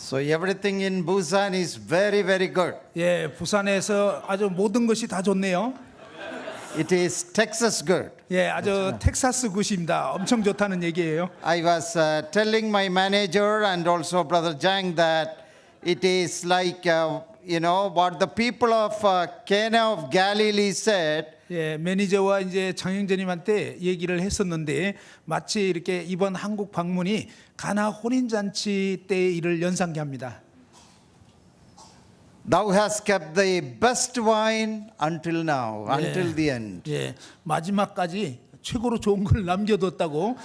So everything in Busan is very, very good. 예, 부산에서 아주 모든 것이 다 좋네요. It is Texas good. 예, 아주 텍사스 굿입니다. 엄청 좋다는 얘기예요. I was telling my manager and also Brother Jang that it is like, what the people of Cana of Galilee said. 예, 매니저와 이제 장영재님한테 얘기를 했었는데 마치 이렇게 이번 한국 방문이 가나 혼인잔치 때의 일을 연상케 합니다. Thou hast kept the best wine until now, until the end. 예, 마지막까지 최고로 좋은 걸 남겨뒀다고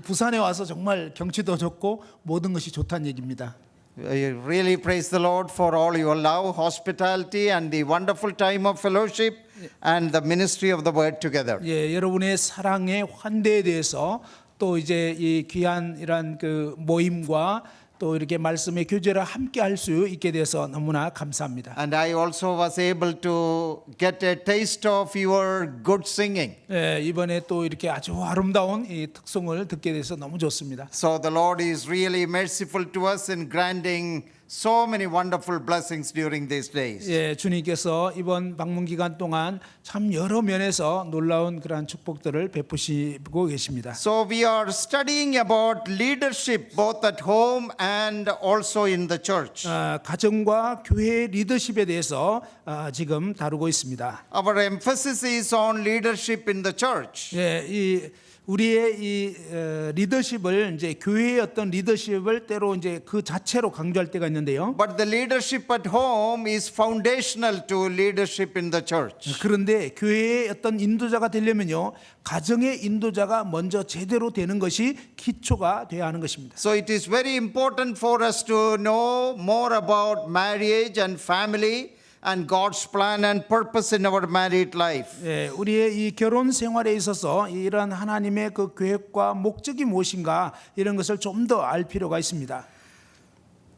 부산에 와서 정말 경치도 좋고 모든 것이 좋다는 얘기입니다. I really praise the Lord for all your love, hospitality, and the wonderful time of fellowship and the ministry of the word together. 예, 여러분의 사랑의 환대에 대해서 또 이제 이 귀한 이런 그 모임과 또 이렇게 말씀의 교제를 함께 할 수 있게 돼서 너무나 감사합니다. And I also was able to get a taste of your good singing. 예, 이번에 또 이렇게 아주 아름다운 이 특송을 듣게 돼서 너무 좋습니다. So the Lord is really merciful to us in granting so many wonderful blessings during these days. 예, 주님께서 이번 방문 기간 동안 참 여러 면에서 놀라운 그러한 축복들을 베푸시고 계십니다. So we are studying about leadership both at home and also in the church. 가정과 교회 리더십에 대해서 지금 다루고 있습니다. Our emphasis is on leadership in the church. 예, 이 우리의 이 리더십을 이제 교회의 어떤 리더십을 때로 이제 그 자체로 강조할 때가 있는데요. But the leadership at home is foundational to leadership in the church. 그런데 교회의 어떤 인도자가 되려면요, 가정의 인도자가 먼저 제대로 되는 것이 기초가 돼야 하는 것입니다. So it is very important for us to know more about marriage and family and God's plan and purpose in our married life. 예, 우리의 이 결혼 생활에 있어서 이런 하나님의 그 계획과 목적이 무엇인가 이런 것을 좀 더 알 필요가 있습니다.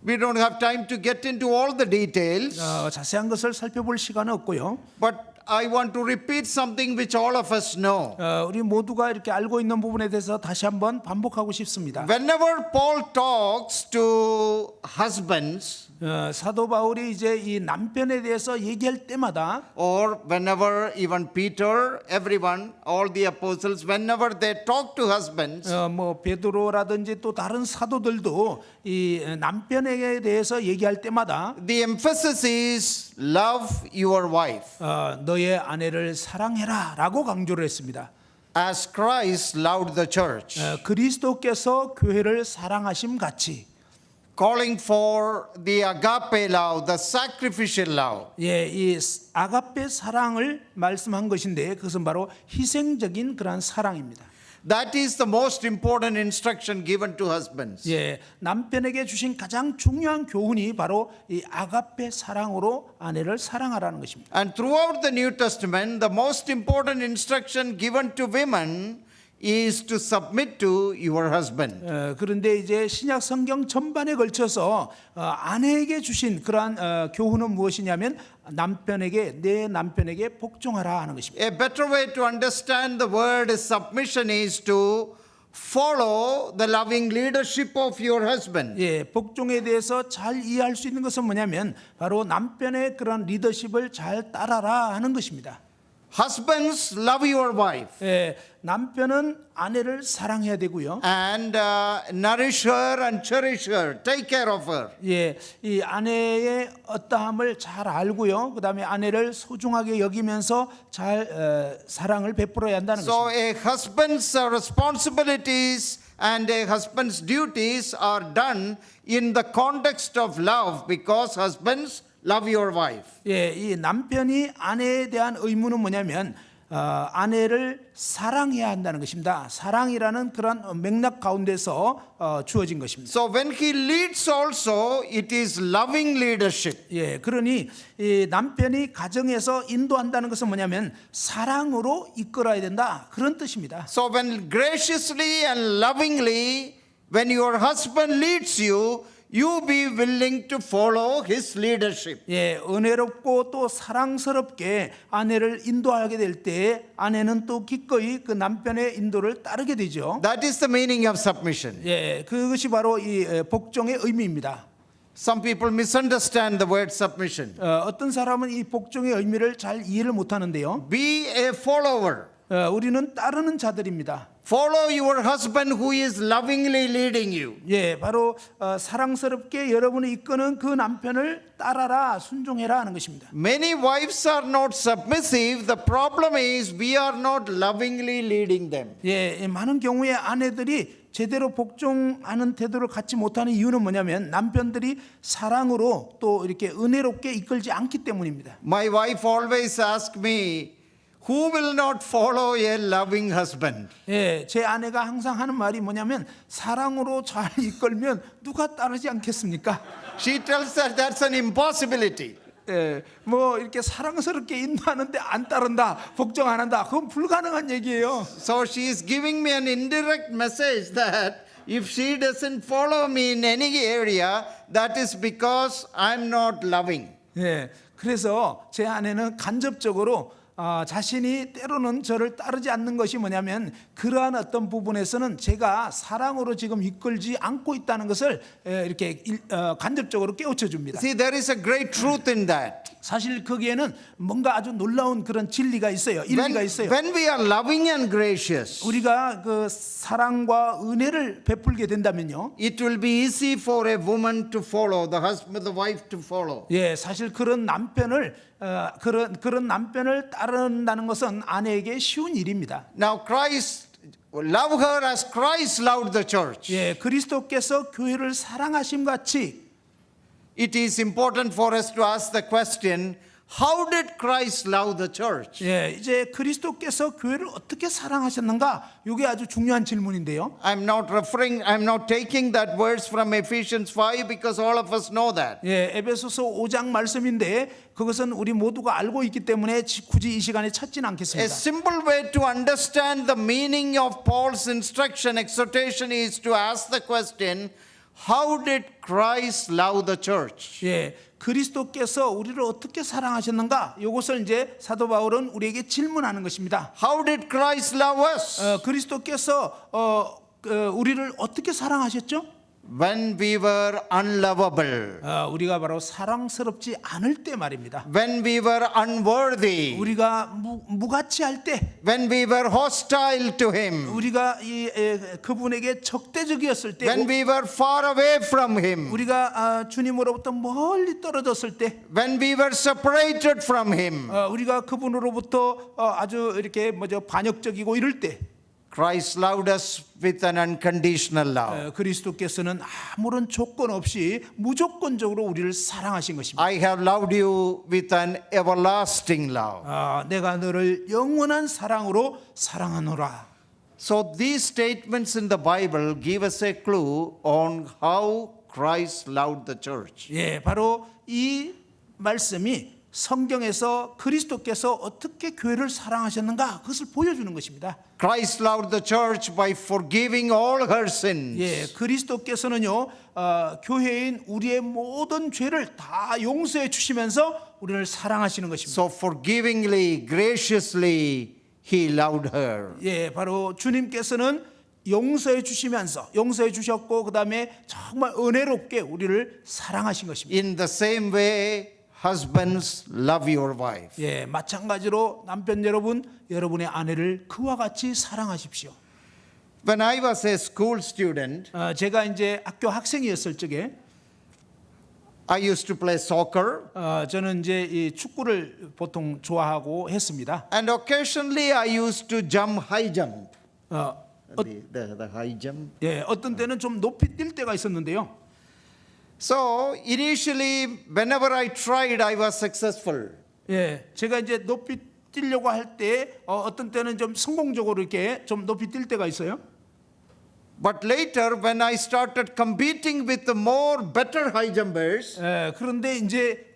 We don't have time to get into all the details, 자세한 것을 살펴볼 시간은 없고요. but I want to repeat something which all of us know. 우리 모두가 이렇게 알고 있는 부분에 대해서 다시 한번 반복하고 싶습니다. Whenever Paul talks to husbands, 사도 바울이 이제 이 남편에 대해서 얘기할 때마다 or whenever even Peter, everyone, all the apostles, whenever they talk to husbands, 뭐 베드로라든지 또 다른 사도들도 이 남편에 대해서 얘기할 때마다 the emphasis is love your wife 너의 아내를 사랑해라라고 강조를 했습니다. as Christ loved the church, 그리스도께서 교회를 사랑하심 같이. calling for the agape love, the sacrificial love. 예, 이 아가페 사랑을 말씀한 것인데 그것은 바로 희생적인 그러한 사랑입니다. That is the most important instruction given to husbands. 예, 남편에게 주신 가장 중요한 교훈이 바로 이 아가페 사랑으로 아내를 사랑하라는 것입니다. And throughout the New Testament, the most important instruction given to women is to submit to your husband. 그런데 이제 신약 성경 전반에 걸쳐서 아내에게 주신 그러한 교훈은 무엇이냐면 내 남편에게 복종하라 하는 것입니다. A better way to understand the word submission is to follow the loving leadership of your husband. 예, 복종에 대해서 잘 이해할 수 있는 것은 뭐냐면 바로 남편의 그런 리더십을 잘 따라라 하는 것입니다. Husbands, love your wife. 예, 남편은 아내를 사랑해야 되고요. And nourish her and cherish her. Take care of her. 예, 이 아내의 어떠함을 잘 알고요. 그다음에 아내를 소중하게 여기면서 잘 사랑을 베풀어야 한다는 So 것입니다. a husband's responsibilities and a husband's duties are done in the context of love because husbands love your wife. 예, 이 남편이 아내에 대한 의무는 뭐냐면 아내를 사랑해야 한다는 것입니다. 사랑이라는 그런 맥락 가운데서 주어진 것입니다. So when he leads also, it is loving leadership. 예, 그러니 이 남편이 가정에서 인도한다는 것은 뭐냐면 사랑으로 이끌어야 된다 그런 뜻입니다. So when graciously and lovingly, when your husband leads you, you be willing to follow his leadership. 예, 은혜롭고 또 사랑스럽게 아내를 인도하게 될 때 아내는 또 기꺼이 그 남편의 인도를 따르게 되죠. That is the meaning of submission. 예, 그것이 바로 이 복종의 의미입니다. Some people misunderstand the word submission. 어떤 사람은 이 복종의 의미를 잘 이해를 못하는데요. Be a follower. 우리는 따르는 자들입니다. Follow your husband who is lovingly leading you. 예, 바로 사랑스럽게 여러분이 이끄는 그 남편을 따라라, 순종해라 하는 것입니다. Many wives are not submissive. The problem is we are not lovingly leading them. 예, 많은 경우에 아내들이 제대로 복종하는 태도를 갖지 못하는 이유는 뭐냐면 남편들이 사랑으로 또 이렇게 은혜롭게 이끌지 않기 때문입니다. My wife always asks me, who will not follow a loving husband? 예, 제 아내가 항상 하는 말이 뭐냐면 사랑으로 잘 이끌면 누가 따르지 않겠습니까? She tells that that's an impossibility. 예, 뭐 이렇게 사랑스럽게 인도하는데 안 따른다, 복종 안 한다, 그건 불가능한 얘기예요. So she is giving me an indirect message that if she doesn't follow me in any area, that is because I'm not loving. 예, 그래서 제 아내는 간접적으로 자신이 때로는 저를 따르지 않는 것이 뭐냐면 그러한 어떤 부분에서는 제가 사랑으로 지금 이끌지 않고 있다는 것을 이렇게 간접적으로 깨우쳐 줍니다. See, there is a great truth in that. 사실 거기에는 뭔가 아주 놀라운 그런 진리가 있어요. 일리가 있어요. When we are loving and gracious, 우리가 그 사랑과 은혜를 베풀게 된다면요. it will be easy for a woman to follow, the husband, the wife to follow. 예, 사실 그런 남편을 그런 남편을 따른다는 것은 아내에게 쉬운 일입니다. Now Christ, love her as Christ loved the church. 예, 그리스도께서 교회를 사랑하심 같이 It is important for us to ask the question, how did Christ love the church? 예, 이제 그리스도께서 교회를 어떻게 사랑하셨는가? 이게 아주 중요한 질문인데요. I'm not taking that verse from Ephesians 5 because all of us know that. 예, 에베소서 5장 말씀인데 그것은 우리 모두가 알고 있기 때문에 굳이 이 시간에 찾지는 A 않겠습니다. simple way to understand the meaning of Paul's instruction, exhortation is to ask the question, how did Christ love the church? 예, 그리스도께서 우리를 어떻게 사랑하셨는가? 이것을 이제 사도 바울은 우리에게 질문하는 것입니다. How did Christ love us? 그리스도께서 우리를 어떻게 사랑하셨죠? When we were unlovable, 우리가 바로 사랑스럽지 않을 때 말입니다. when we were unworthy, 우리가 무가치 할 때, when we were hostile to Him, 우리가 그분에게 적대적이었을 때, when we were far away from Him, 우리가 주님으로부터 멀리 떨어졌을 때, when we were separated from Him, 우리가 그분으로부터 아주 이렇게 반역적이고 이럴 때, Christ loved us with an unconditional love. 그리스도께서는 아무런 조건 없이 무조건적으로 우리를 사랑하신 것입니다. I have loved you with an everlasting love. 내가 너를 영원한 사랑으로 사랑하노라. So these statements in the Bible give us a clue on how Christ loved the church. 예, 바로 이 말씀이 성경에서 그리스도께서 어떻게 교회를 사랑하셨는가 그것을 보여주는 것입니다. Christ loved the church by forgiving all her sins. 예, 그리스도께서는요 교회인 우리의 모든 죄를 다 용서해 주시면서 우리를 사랑하시는 것입니다. So forgivingly, graciously, He loved her. 예, 바로 주님께서는 용서해 주시면서 용서해 주셨고 그 다음에 정말 은혜롭게 우리를 사랑하신 것입니다. In the same way, husbands, love your wife. 예, 마찬가지로 남편 여러분, 여러분의 아내를 그와 같이 사랑하십시오. When I was a school student, 제가 이제 학교 학생이었을 적에 I used to play soccer, 저는 이제 이 축구를 보통 좋아하고 했습니다. and occasionally I used to jump high jump. The high jump. 예, 어떤 때는 좀 높이 뛸 때가 있었는데요. So initially, whenever I tried, I was successful. 예, 제가 이제 높이 뛰려고 할 때 어떤 때는 좀 성공적으로 이렇게 좀 높이 뛸 때가 있어요. But later, when I started competing with the more better high jumpers, 그런데 이제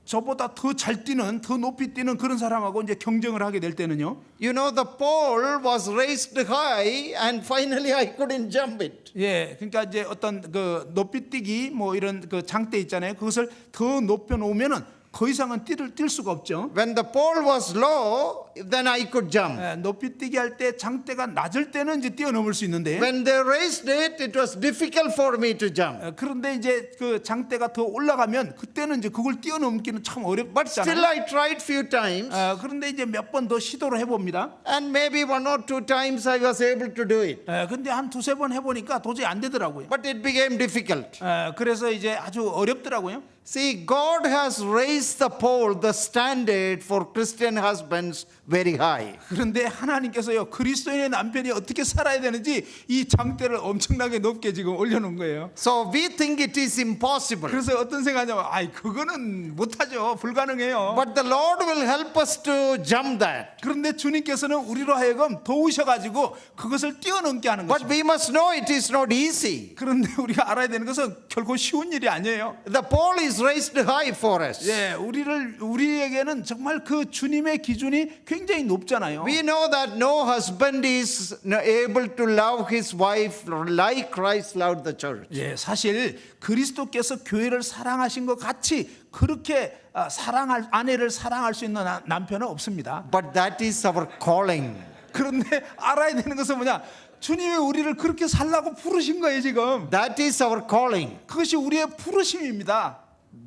저보다 더 잘 뛰는, 더 높이 뛰는 그런 사람하고 이제 경쟁을 하게 될 때는요. you know, the pole was raised high and finally I couldn't jump it. 예, 그러니까 이제 어떤 그 높이 뛰기 뭐 이런 그 장대 있잖아요. 그것을 더 높여 놓으면은 더 이상은 뛸 수가 없죠. When the pole was low, then I could jump. 높이 뛰기 할 때 장대가 낮을 때는 이제 뛰어넘을 수 있는데 When they raised it, it was difficult for me to jump. 그런데 이제 그 장대가 더 올라가면 그때는 이제 그걸 뛰어넘기는 참 But still, 어렵잖아요. I tried few times, 그런데 이제 몇 번 더 시도를 해봅니다. and maybe one or two times I was able to do it. 근데 한 두세 번 해보니까 도저히 안 되더라고요. But it became difficult. 그래서 이제 아주 어렵더라고요. See, God has raised the pole, the standard for Christian husbands, very high. 그런데 하나님께서요 그리스도인의 남편이 어떻게 살아야 되는지 이 장대를 엄청나게 높게 지금 올려놓은 거예요. So we think it is impossible. 그래서 어떤 생각하냐면 아이 그거는 못하죠, 불가능해요. But the Lord will help us to jump that. 그런데 주님께서는 우리로 하여금 도우셔가지고 그것을 뛰어넘게 하는 But 것입니다. we must know it is not easy. 그런데 우리가 알아야 되는 것은 결코 쉬운 일이 아니에요. The pole is raised high for us. 예, 우리에게는 정말 그 주님의 기준이 굉장히 높잖아요. We know that no husband is able to love his wife like Christ loved the church. 예, 사실 그리스도께서 교회를 사랑하신 것 같이 그렇게 아내를 사랑할 수 있는 남편은 없습니다. But that is our calling. 그런데 알아야 되는 것은 뭐냐? 주님이 우리를 그렇게 살라고 부르신 거예요, 지금. That is our calling. 그것이 우리의 부르심입니다.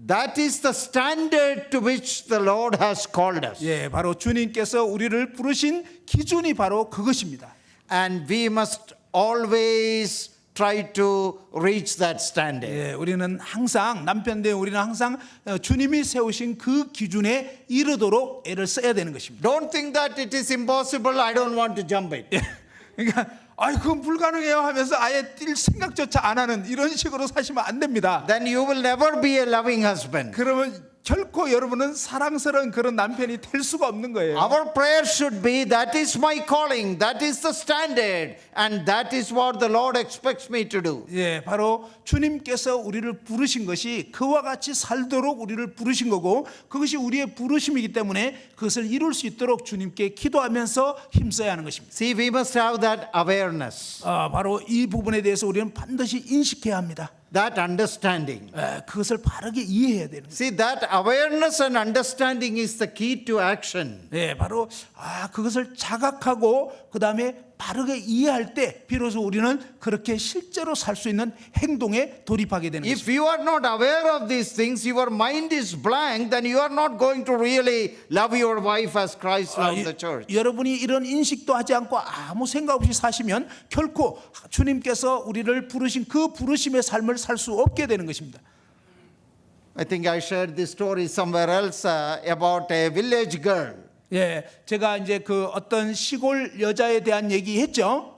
That is the standard to which the Lord has called us. 예, 바로 주님께서 우리를 부르신 기준이 바로 그것입니다. And we must always try to reach that standard. 예, 우리는 항상 남편들 우리는 항상 주님이 세우신 그 기준에 이르도록 애를 써야 되는 것입니다. Don't think that it is impossible, I don't want to jump it. 예, 그러니까 그건 불가능해요 하면서 아예 뛸 생각조차 안 하는 이런 식으로 사시면 안 됩니다. Then you will never be a loving husband. 그러면 결코 여러분은 사랑스러운 그런 남편이 될 수가 없는 거예요. Our prayer should be, that is my calling, that is the standard, and that is what the Lord expects me to do. 예, 바로 주님께서 우리를 부르신 것이 그와 같이 살도록 우리를 부르신 거고 그것이 우리의 부르심이기 때문에 그것을 이룰 수 있도록 주님께 기도하면서 힘써야 하는 것입니다. See, we must have that awareness, 바로 이 부분에 대해서 우리는 반드시 인식해야 합니다. that understanding. 그것을 바르게 이해해야 되는 거예요. See, that awareness and understanding is the key to action. 예, 바로 그것을 자각하고 그 다음에 바르게 이해할 때 비로소 우리는 그렇게 실제로 살 수 있는 행동에 돌입하게 되는 If 것입니다. you are not aware of these things, your mind is blank, then you are not going to really love your wife as Christ loved the church. 여러분이 이런 인식도 하지 않고 아무 생각 없이 사시면 결코 주님께서 우리를 부르신 그 부르심의 삶을 살 수 없게 되는 것입니다. I think I shared this story somewhere else about a village girl. 예, 제가 이제 그 어떤 시골 여자에 대한 얘기했죠.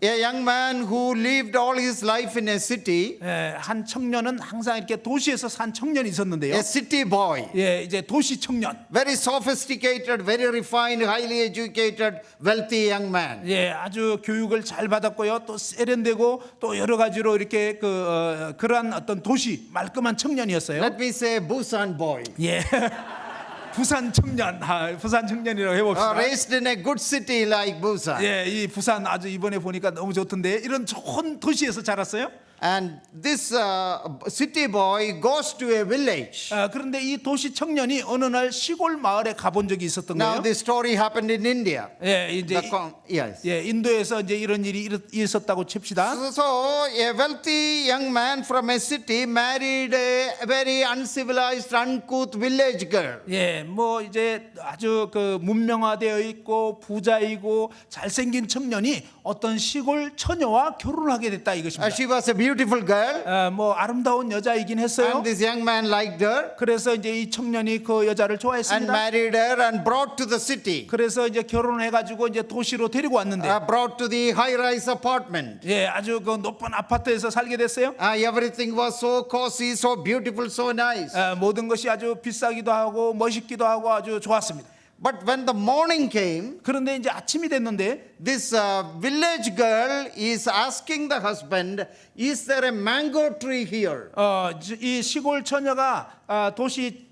A young man who lived all his life in a city, 예, 한 청년은 항상 이렇게 도시에서 산 청년이 있었는데요. a city boy, 예, 이제 도시 청년. very sophisticated, very refined, highly educated, wealthy young man. 예, 아주 교육을 잘 받았고요. 또 세련되고 또 여러 가지로 이렇게 그러한 어떤 도시 말끔한 청년이었어요. Let me say Busan boy. 예. 부산 청년, 부산 청년이라고 해봅시다. Raised in a good city like Busan. 예, 이 부산 아주 이번에 보니까 너무 좋던데 이런 좋은 도시에서 자랐어요. And this city boy goes to a village. 그런데 이 도시 청년이 어느 날 시골 마을에 가본 적이 있었던 Now 거예요. this story happened in India. 예, 이제 Yes. 예, 인도에서 이제 이런 일이 있었다고 칩시다. So a wealthy young man from a city married a very uncivilized, uncouth village girl. 예, 뭐 이제 아주 그 문명화되어 있고 부자이고 잘생긴 청년이 어떤 시골 처녀와 결혼을 하게 됐다 이것입니다. She was a beautiful girl, 뭐 아름다운 여자이긴 했어요. and this young man liked her 그래서 이제 이 청년이 그 여자를 and 좋아했습니다. married her and brought to the city, 그래서 이제 결혼해가지고 이제 도시로 데리고 왔는데, brought to the high-rise apartment. 예, 아주 그 높은 아파트에서 살게 됐어요. Everything was so cozy, so beautiful, so nice. 모든 것이 아주 비싸기도 하고 멋있기도 하고 아주 좋았습니다. But when the morning came, 그런데 이제 아침이 됐는데 this village girl is asking the husband, is there a mango tree here? 이 시골 처녀가 도시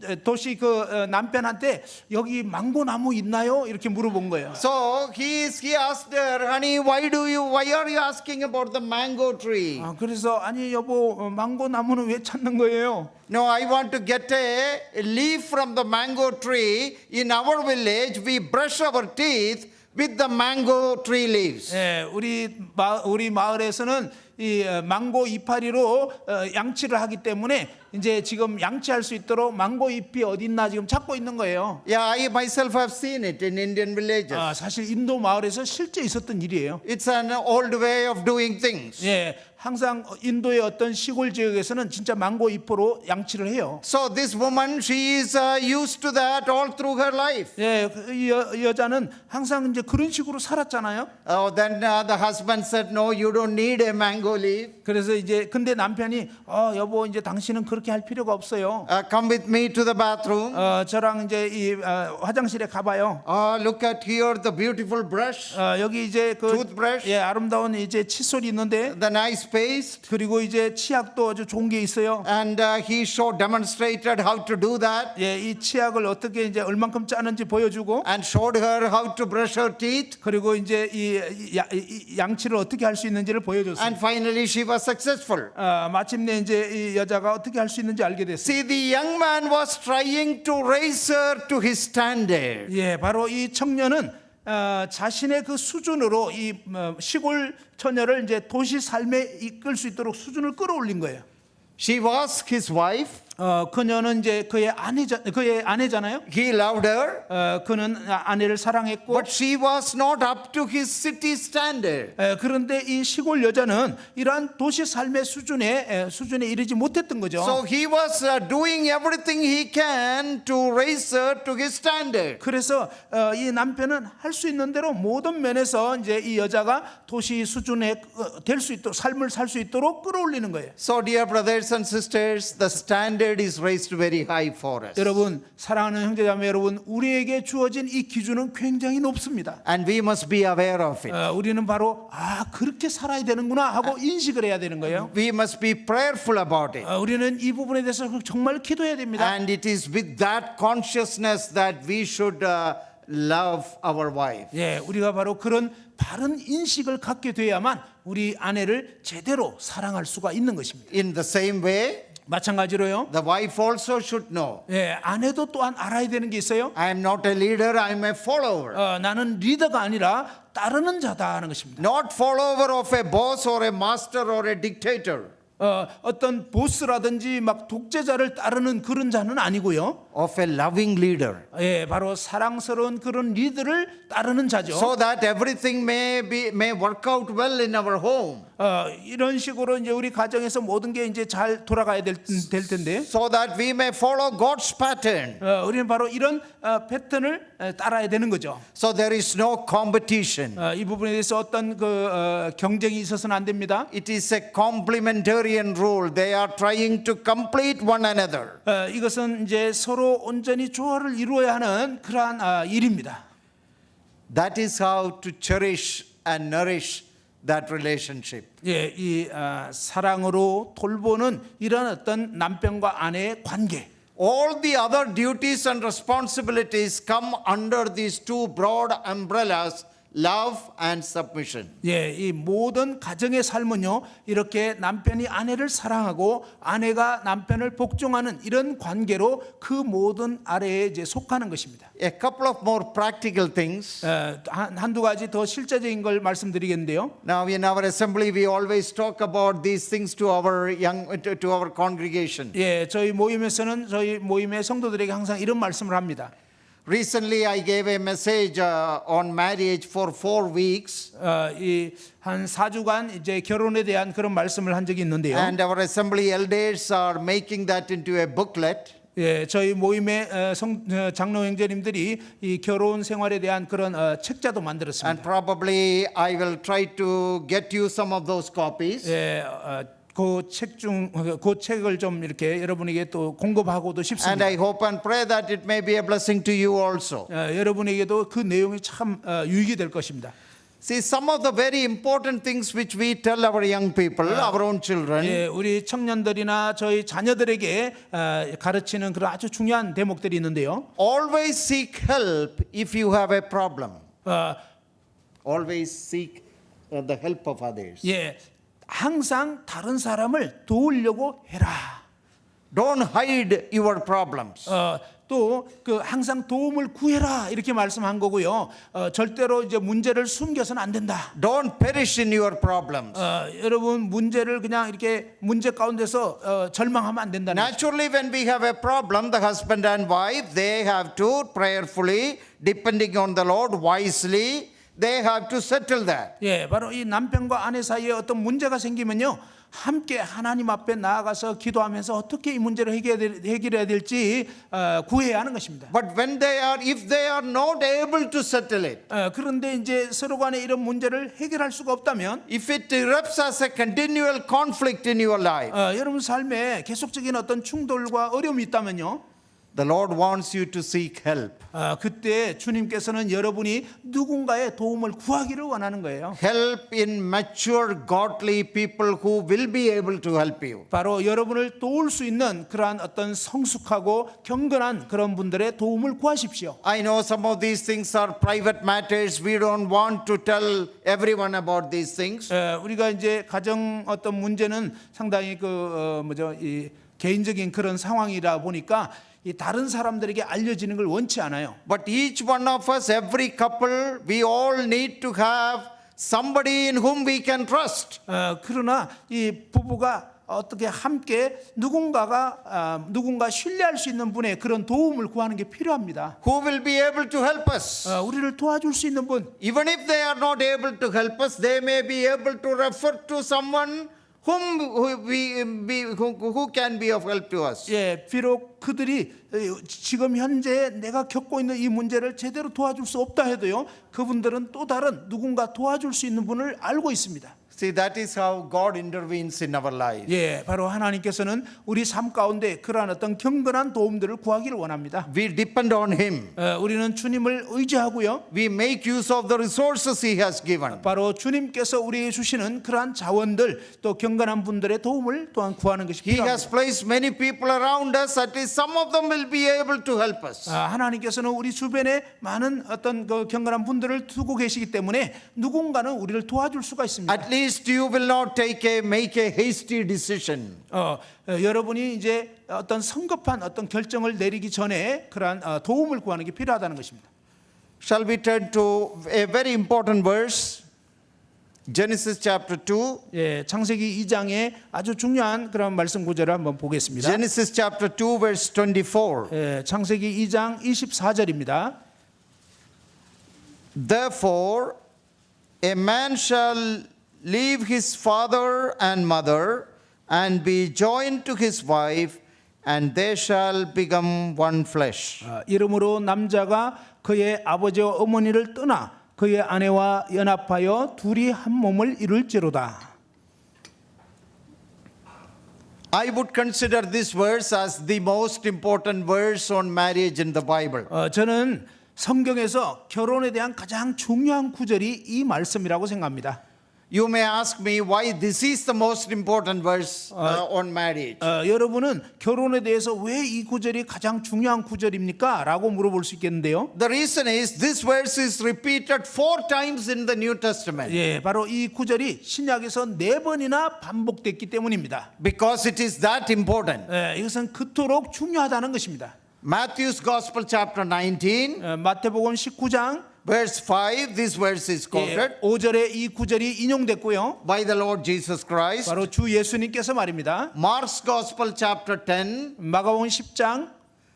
그 남편한테 여기 망고 나무 있나요? 이렇게 물어본 거예요. So he asked her, honey, why are you asking about the mango tree? 그래서 아니 여보 망고 나무는 왜 찾는 거예요? No, I want to get a leaf from the mango tree. In our village, we brush our teeth with the mango tree leaves. 예, 우리 마을에서는 이 망고 이파리로 양치를 하기 때문에 이제 지금 양치할 수 있도록 망고 잎이 어디 있나 지금 찾고 있는 거예요. Yeah, I myself have seen it in Indian villages. 사실 인도 마을에서 실제 있었던 일이에요. It's an old way of doing things. 예, 항상 인도의 어떤 시골 지역에서는 진짜 망고 잎으로 양치를 해요. So this woman, she is used to that all through her life. 예, 이 여자는 항상 이제 그런 식으로 살았잖아요. Oh, then the husband said, no, you don't need a mango leaf. 그래서 이제 근데 남편이 여보 이제 당신은 그렇게 할 필요가 없어요. Come with me to the bathroom. 저랑 이제 이 화장실에 가봐요. Look at here the beautiful brush, 여기 이제 그 toothbrush, 예, 아름다운 이제 칫솔이 있는데 the nice paste. 그리고 이제 치약도 아주 좋은 게 있어요. And he demonstrated how to do that 예, 이 치약을 어떻게 이제 얼만큼 짜는지 보여주고 and showed her how to brush her teeth. 그리고 이제 이 양치를 어떻게 할 수 있는지를 보여줬어요. And finally she was successful. 마침내 이제 이 여자가 어떻게 할 수 있는지 알게 됐어요. See, the young man was trying to raise her to his standard. 예, 바로 이 청년은 자신의 그 수준으로 이 시골 처녀를 이제 도시 삶에 이끌 수 있도록 수준을 끌어올린 거예요. She was his wife. 그녀는 이제 그의 아내잖아요. He loved her. 그는 아내를 사랑했고. But she was not up to his city standard. 그런데 이 시골 여자는 이러한 도시 삶의 수준에 이르지 못했던 거죠. So he was doing everything he can to raise her to his standard. 그래서 이 남편은 할 수 있는 대로 모든 면에서 이제 이 여자가 도시 수준에 될 수 있도록 삶을 살 수 있도록 끌어올리는 거예요. So dear brothers and sisters, the standard is raised very high for us. 여러분 사랑하는 형제자매 여러분, 우리에게 주어진 이 기준은 굉장히 높습니다. And we must be aware of it. 우리는 바로 그렇게 살아야 되는구나 하고 인식을 해야 되는 거예요. We must be prayerful about it. 우리는 이 부분에 대해서 정말 기도해야 됩니다. And it is with that consciousness that we should love our wife. 예, 우리가 바로 그런 바른 인식을 갖게 돼야만 우리 아내를 제대로 사랑할 수가 있는 것입니다. In the same way, 마찬가지로요. the wife also should know. 예, 아내도 또한 알아야 되는 게 있어요. I am not a leader, I am a follower. 나는 리더가 아니라 따르는 자다 하는 것입니다. Not follower of a boss or a master or a dictator. 어떤 보스라든지 막 독재자를 따르는 그런 자는 아니고요. Of a loving leader. 예, 바로 사랑스러운 그런 리더를 따르는 자죠. So that everything may work out well in our home. 이런 식으로 이제 우리 가정에서 모든 게 이제 잘 돌아가야 될 텐데. So that we may follow God's pattern. 우리는 바로 이런 패턴을 따라야 되는 거죠. So there is no competition. 이 부분에 대해서 어떤 그 경쟁이 있어서는 안 됩니다. It is a complementarian rule. They are trying to complete one another. 이것은 이제 서로 온전히 조화를 이루어야 하는 그러한 일입니다. That is how to cherish and nourish that relationship. 예, 이 사랑으로 돌보는 이런 어떤 남편과 아내의 관계. All the other duties and responsibilities come under these two broad umbrellas, love and submission. 예, 이 모든 가정의 삶은요, 이렇게 남편이 아내를 사랑하고 아내가 남편을 복종하는 이런 관계로 그 모든 아래에 이제 속하는 것입니다. A couple of more practical things. 한두 가지 더 실제적인 걸 말씀드리겠는데요. Now in our assembly we always talk about these things to our congregation. 예, 저희 모임에서는 저희 모임의 성도들에게 항상 이런 말씀을 합니다. Recently I gave a message on marriage for 4 weeks. 이 한 4주간 이제 결혼에 대한 그런 말씀을 한 적이 있는데요. And our assembly elders are making that into a booklet. 예, 저희 모임의 장로 형제님들이 이 결혼 생활에 대한 그런 책자도 만들었습니다. And probably I will try to get you some of those copies. 예, 그 책을 좀 이렇게 여러분에게 또 공급하고도 And 싶습니다. I hope and pray that it may be a blessing to you also. 여러분에게도 그 내용이 참 유익이 될 것입니다. See, some of the very important things which we tell our young people, our own children, 예, 우리 청년들이나 저희 자녀들에게 가르치는 그런 아주 중요한 대목들이 있는데요. always seek help if you have a problem. 어, Always seek the help of others. 예, 항상 다른 사람을 도우려고 해라. Don't hide your problems. 또 그 항상 도움을 구해라 이렇게 말씀한 거고요. 절대로 이제 문제를 숨겨서는 안 된다. Don't perish in your problems. 여러분 문제를 그냥 이렇게 문제 가운데서 절망하면 안 된다는 거죠. Naturally, when we have a problem, the husband and wife, they have to prayerfully, depending on the Lord, wisely, they have to settle that. 예, 바로 이 남편과 아내 사이에 어떤 문제가 생기면요. 함께 하나님 앞에 나아가서 기도하면서 어떻게 이 문제를 해결해야 될지 구해야 하는 것입니다. But if they are not able to settle it, 그런데 이제 서로 간에 이런 문제를 해결할 수가 없다면 if it erupts as a continual conflict in your life, 여러분 삶에 계속적인 어떤 충돌과 어려움이 있다면요. the Lord wants you to seek help. 그때 주님께서는 여러분이 누군가의 도움을 구하기를 원하는 거예요. Help in mature, godly people who will be able to help you. 바로 여러분을 도울 수 있는 그러한 어떤 성숙하고 경건한 그런 분들의 도움을 구하십시오. I know some of these things are private matters. We don't want to tell everyone about these things. 우리가 이제 가정 어떤 문제는 상당히 이 개인적인 그런 상황이라 보니까 이 다른 사람들에게 알려지는 걸 원치 않아요. But each one of us, every couple, we all need to have somebody in whom we can trust. 그러나 이 부부가 어떻게 함께 누군가 신뢰할 수 있는 분의 그런 도움을 구하는 게 필요합니다. Who will be able to help us? 우리를 도와줄 수 있는 분. Even if they are not able to help us, they may be able to refer to someone who can be of help to us. 예, 비록 그들이 지금 현재 내가 겪고 있는 이 문제를 제대로 도와줄 수 없다 해도요. 그분들은 또 다른 누군가 도와줄 수 있는 분을 알고 있습니다. See, that is how God intervenes in our lives. 예, 바로 하나님께서는 우리 삶 가운데 그러한 어떤 경건한 도움들을 구하기를 원합니다. We depend on Him. 우리는 주님을 의지하고요. We make use of the resources He has given. 바로 주님께서 우리에게 주시는 그러한 자원들 또 경건한 분들의 도움을 또한 구하는 것이 He has 필요합니다. placed many people around us. At least some of them will be able to help us. 하나님께서는 우리 주변에 많은 어떤 그 경건한 분들을 두고 계시기 때문에 누군가는 우리를 도와줄 수가 있습니다. At least you will not make a hasty decision. 여러분이 이제 어떤 성급한 어떤 결정을 내리기 전에 그러한 도움을 구하는 게 필요하다는 것입니다. Shall we turn to a very important verse? Genesis chapter 2. 예, 창세기 2장의 아주 중요한 그런 말씀 구절을 한번 보겠습니다. Genesis chapter 2 verse 24. 예, 창세기 2장 24절입니다. Therefore a man shall leave his father and mother and be joined to his wife, and they shall become one flesh. 이러므로 남자가 그의 아버지와 어머니를 떠나 그의 아내와 연합하여 둘이 한 몸을 이룰지로다. I would consider this verse as the most important verse on marriage in the Bible. 저는 성경에서 결혼에 대한 가장 중요한 구절이 이 말씀이라고 생각합니다. You may ask me why this is the most important verse on marriage. 여러분은 결혼에 대해서 왜 이 구절이 가장 중요한 구절입니까? 라고 물어볼 수 있겠는데요. The reason is this verse is repeated 4 times in the New Testament. 예, 바로 이 구절이 신약에서 4번이나 반복됐기 때문입니다. Because it is that important. 이것은 그토록 중요하다는 것입니다. Matthew's Gospel chapter 19 마태복음 19장 verse 5, this verse is quoted 5절에 이 구절이 인용됐고요. by the Lord Jesus Christ. 바로 주 예수님께서 말입니다. Mark's Gospel chapter 10 마가복음 10장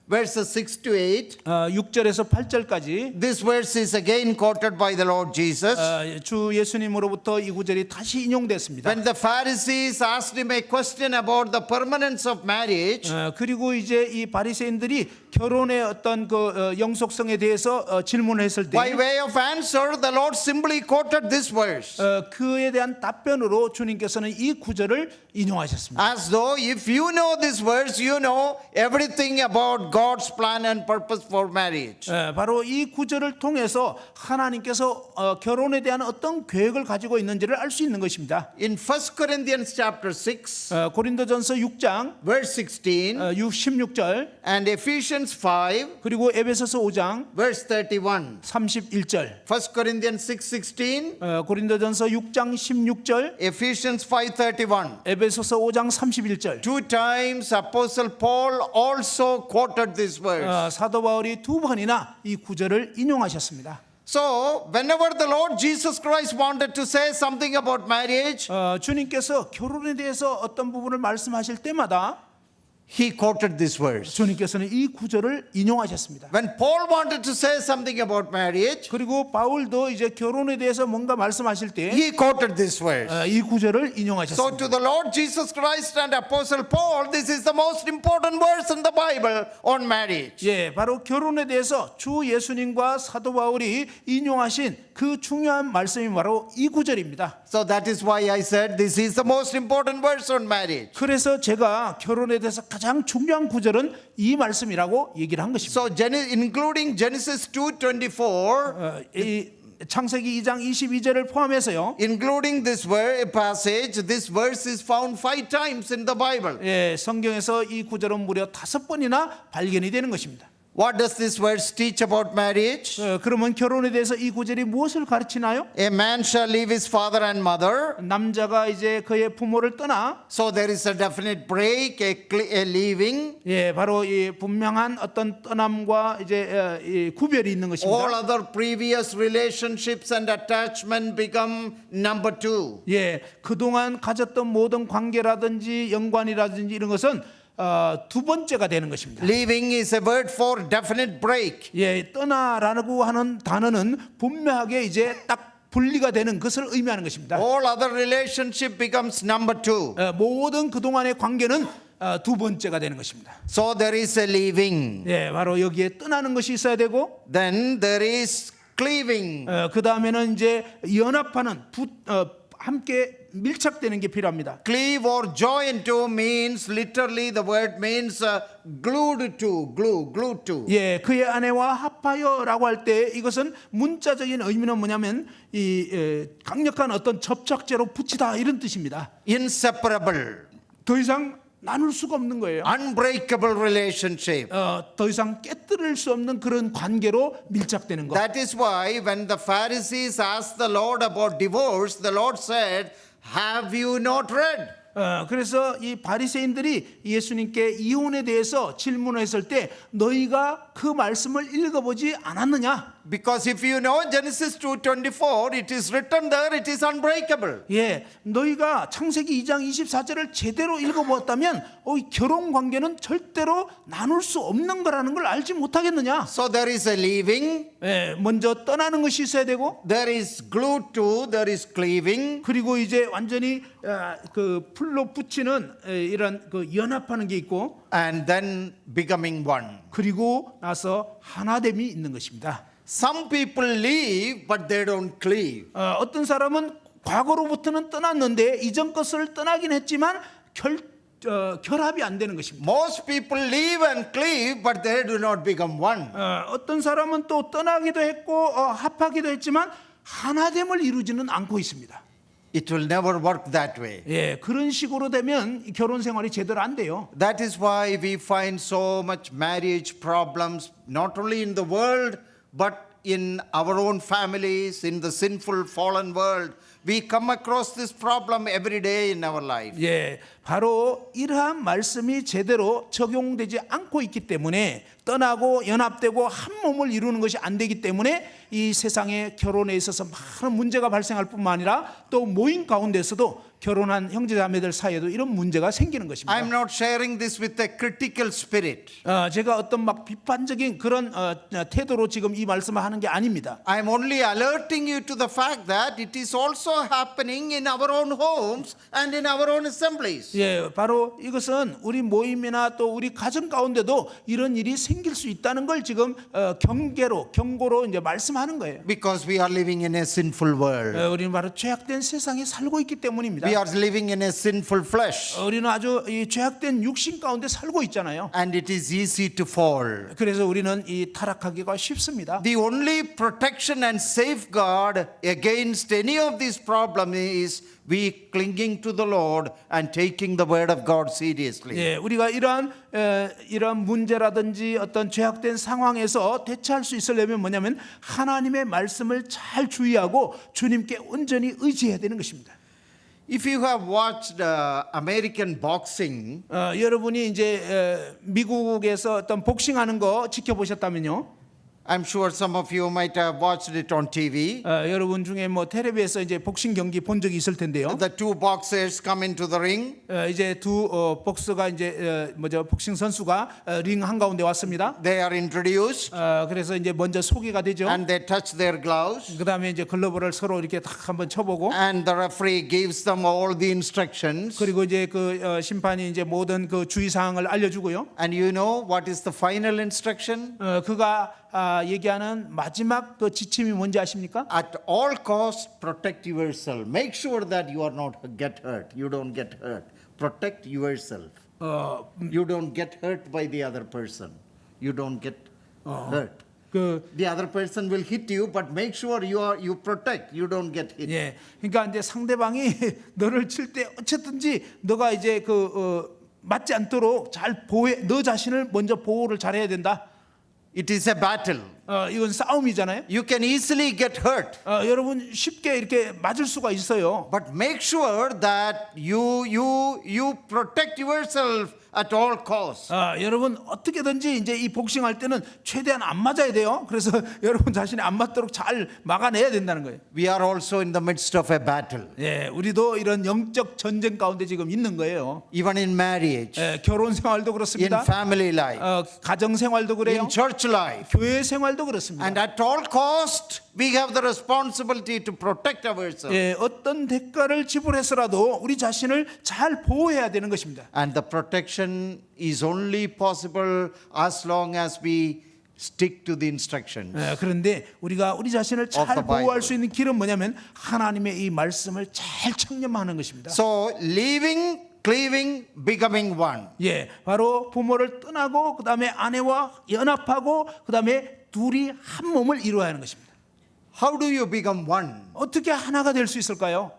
verses 6 to 8. 6절에서 8절까지 This verse is again quoted by the Lord Jesus. 주 예수님으로부터 이 구절이 다시 인용됐습니다. When the Pharisees asked him a question about the permanence of marriage, 그리고 이제 이 바리새인들이 결혼의 어떤 그 영속성에 대해서 질문을 했을 때 by way of answer, the Lord simply quoted this verse. 그에 대한 답변으로 주님께서는 이 구절을 인용하셨습니다. As though if you know this verse, you know everything about God's plan and purpose for marriage. 바로 이 구절을 통해서 하나님께서 결혼에 대한 어떤 계획을 가지고 있는지를 알 수 있는 것입니다. In 1 Corinthians chapter 6, 고린도전서 6장 verse 16, 16절 and Ephesians 5, 그리고 에베소서 5장 verse 31. 31절 1 Corinthians 6:16, 고린도전서 6장 16절 Ephesians 5:31. 에베소서 5장 31절 Two times Apostle Paul also quoted this verse. 사도 바울이 두 번이나 이 구절을 인용하셨습니다. So, whenever the Lord Jesus Christ wanted to say something about marriage, 주님께서 결혼에 대해서 어떤 부분을 말씀하실 때마다 he quoted this verse. 주님께서는 이 구절을 인용하셨습니다. When Paul wanted to say something about marriage, 그리고 바울도 이제 결혼에 대해서 뭔가 말씀하실 때 he quoted this verse. 이 구절을 So 인용하셨습니다. to the Lord Jesus Christ and Apostle Paul, this is the most important verse in the Bible on marriage. 예, 바로 결혼에 대해서 주 예수님과 사도 바울이 인용하신 그 중요한 말씀이 바로 이 구절입니다. So that is why I said this is the most important verse on marriage. 그래서 제가 결혼에 대해서 가장 중요한 구절은 이 말씀이라고 얘기를 한 것입니다. So including Genesis 2:24, 이 창세기 2장 22절을 포함해서요. including this passage, this verse is found 5 times in the Bible. 예, 성경에서 이 구절은 무려 5번이나 발견이 되는 것입니다. What does this verse teach about marriage? 그러면 결혼에 대해서 이 구절이 무엇을 가르치나요? A man shall leave his father and mother. 남자가 이제 그의 부모를 떠나 So there is a definite break, a leaving. 예, 바로 이 분명한 어떤 떠남과 이제 이 구별이 있는 All 것입니다. other previous relationships and attachment become number 2. 예, 그동안 가졌던 모든 관계라든지 연관이라든지 이런 것은 두 번째가 되는 것입니다. Leaving is a word for definite break. 예, 떠나라고 하는 단어는 분명하게 이제 딱 분리가 되는 것을 의미하는 것입니다. All other relationship becomes number 2. 모든 그동안의 관계는 두 번째가 되는 것입니다. So there is a leaving. 예, 바로 여기에 떠나는 것이 있어야 되고 Then there is cleaving. 그 다음에는 이제 연합하는 함께 밀착되는 게 필요합니다. Cleave or join to means literally the word means glued to, glued to. 예, 그의 아내와 합하여라고 할 때 이것은 문자적인 의미는 뭐냐면 이 강력한 어떤 접착제로 붙이다 이런 뜻입니다. Inseparable, 더 이상 나눌 수가 없는 거예요. unbreakable relationship. 더 이상 깨뜨릴 수 없는 그런 관계로 밀착되는 것. That is why when the Pharisees asked the Lord about divorce, the Lord said, "Have you not read?" 그래서 이 바리새인들이 예수님께 이혼에 대해서 질문을 했을 때 너희가 그 말씀을 읽어보지 않았느냐? Because if you know Genesis 2:24, it is written there, it is unbreakable. 예, 너희가 창세기 2장 24절을 제대로 읽어보았다면 이 결혼 관계는 절대로 나눌 수 없는 거라는 걸 알지 못하겠느냐? So there is a leaving, 예, 먼저 떠나는 것이 있어야 되고 there is glued to, there is cleaving, 그리고 이제 완전히 그 풀로 붙이는 이런 그 연합하는 게 있고 and then becoming one. 그리고 나서 하나됨이 있는 것입니다. Some people leave, but they don't cleave. 어떤 사람은 과거로부터는 떠났는데 이전 것을 떠나긴 했지만 결합이 안 되는 것입니다. Most people leave and cleave, but they do not become one. 어떤 사람은 또 떠나기도 했고 합하기도 했지만 하나됨을 이루지는 않고 있습니다. It will never work that way. 예, 그런 식으로 되면 결혼 생활이 제대로 안 돼요. That is why we find so much marriage problems, not only in the world, but in our own families, in the sinful fallen world. We come across this problem every day in our life. 예, 바로 이러한 말씀이 제대로 적용되지 않고 있기 때문에 떠나고 연합되고 한 몸을 이루는 것이 안 되기 때문에 이 세상의 결혼에 있어서 많은 문제가 발생할 뿐만 아니라 또 모임 가운데서도 결혼한 형제자매들 사이에도 이런 문제가 생기는 것입니다. I'm not sharing this with a critical spirit. 제가 어떤 막 비판적인 그런 태도로 지금 이 말씀을 하는 게 아닙니다. I'm only alerting you to the fact that it is also happening in our own homes and in our own assemblies. 예, 바로 이것은 우리 모임이나 또 우리 가정 가운데도 이런 일이 생길 수 있다는 걸 지금 경고로 이제 말씀하는 거예요. Because we are living in a sinful world. 우리는 바로 죄악된 세상에 살고 있기 때문입니다. We are living in a sinful flesh. 우리는 아주 이 죄악된 육신 가운데 살고 있잖아요. And it is easy to fall. 그래서 우리는 이 타락하기가 쉽습니다. The only protection and safeguard against any of these problems is we clinging to the Lord and taking the word of God seriously. 예, 우리가 이런 문제라든지 어떤 죄악된 상황에서 대처할 수 있으려면 뭐냐면 하나님의 말씀을 잘 주의하고 주님께 온전히 의지해야 되는 것입니다. If you have watched American boxing, 여러분이 이제 미국에서 어떤 복싱하는 거 지켜보셨다면요. I'm sure some of you might have watched it on TV. 여러분 중에 뭐 텔레비에서 이제 복싱 경기 본 적이 있을 텐데요. The two boxers come into the ring. 이제 두 복서가 이제 복싱 선수가 링 한가운데 왔습니다. They are introduced 그래서 이제 먼저 소개가 되죠. and they touch their gloves. 그다음에 이제 글러브를 서로 이렇게 딱 한번 쳐보고 And the referee gives them all the instructions. 그리고 이제 그 심판이 이제 모든 그 주의 사항을 알려주고요. And you know what is the final instruction? 그가 얘기하는 마지막 그 지침이 뭔지 아십니까? At all costs, protect yourself. Make sure that you are not get hurt. You don't get hurt. Protect yourself. You don't get hurt by the other person. You don't get hurt. The other person will hit you, but make sure you protect. You don't get hit. 예, 그러니까 이제 상대방이 너를 칠 때 어쨌든지 너가 이제 맞지 않도록 잘 보호해. 너 자신을 먼저 보호를 잘해야 된다. It is a battle. 이건 싸움이잖아요. You can easily get hurt. 여러분 쉽게 이렇게 맞을 수가 있어요. But make sure that you protect yourself at all costs. 여러분 어떻게든지 이제 이 복싱할 때는 최대한 안 맞아야 돼요. 그래서 여러분 자신이 안 맞도록 잘 막아내야 된다는 거예요. We are also in the midst of a battle. 예, 우리도 이런 영적 전쟁 가운데 지금 있는 거예요. Even in marriage, 예, 결혼 생활도 in 그렇습니다. family life, 가정 생활도 그래요. in church life. 교회 생활도 그렇습니다. And at all cost, we have the responsibility to protect ourselves. 예, 어떤 대가를 지불해서라도 우리 자신을 잘 보호해야 되는 것입니다. And the protection is only possible as long as we stick to the instructions. 그런데 우리가 우리 자신을 Of 잘 the 보호할 Bible. 수 있는 길은 뭐냐면 하나님의 이 말씀을 잘 청렴하는 것입니다. So, leaving, cleaving, becoming one. 예, 바로 부모를 떠나고 그다음에 아내와 연합하고 그다음에 둘이 한 몸을 이루어야 하는 것입니다. How do you become one? 어떻게 하나가 될 수 있을까요?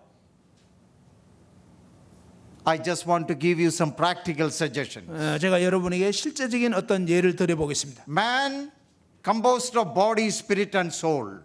I just want to give you some practical suggestions. 제가 여러분에게 실제적인 어떤 예를 드려보겠습니다. Man composed of body, spirit, and soul.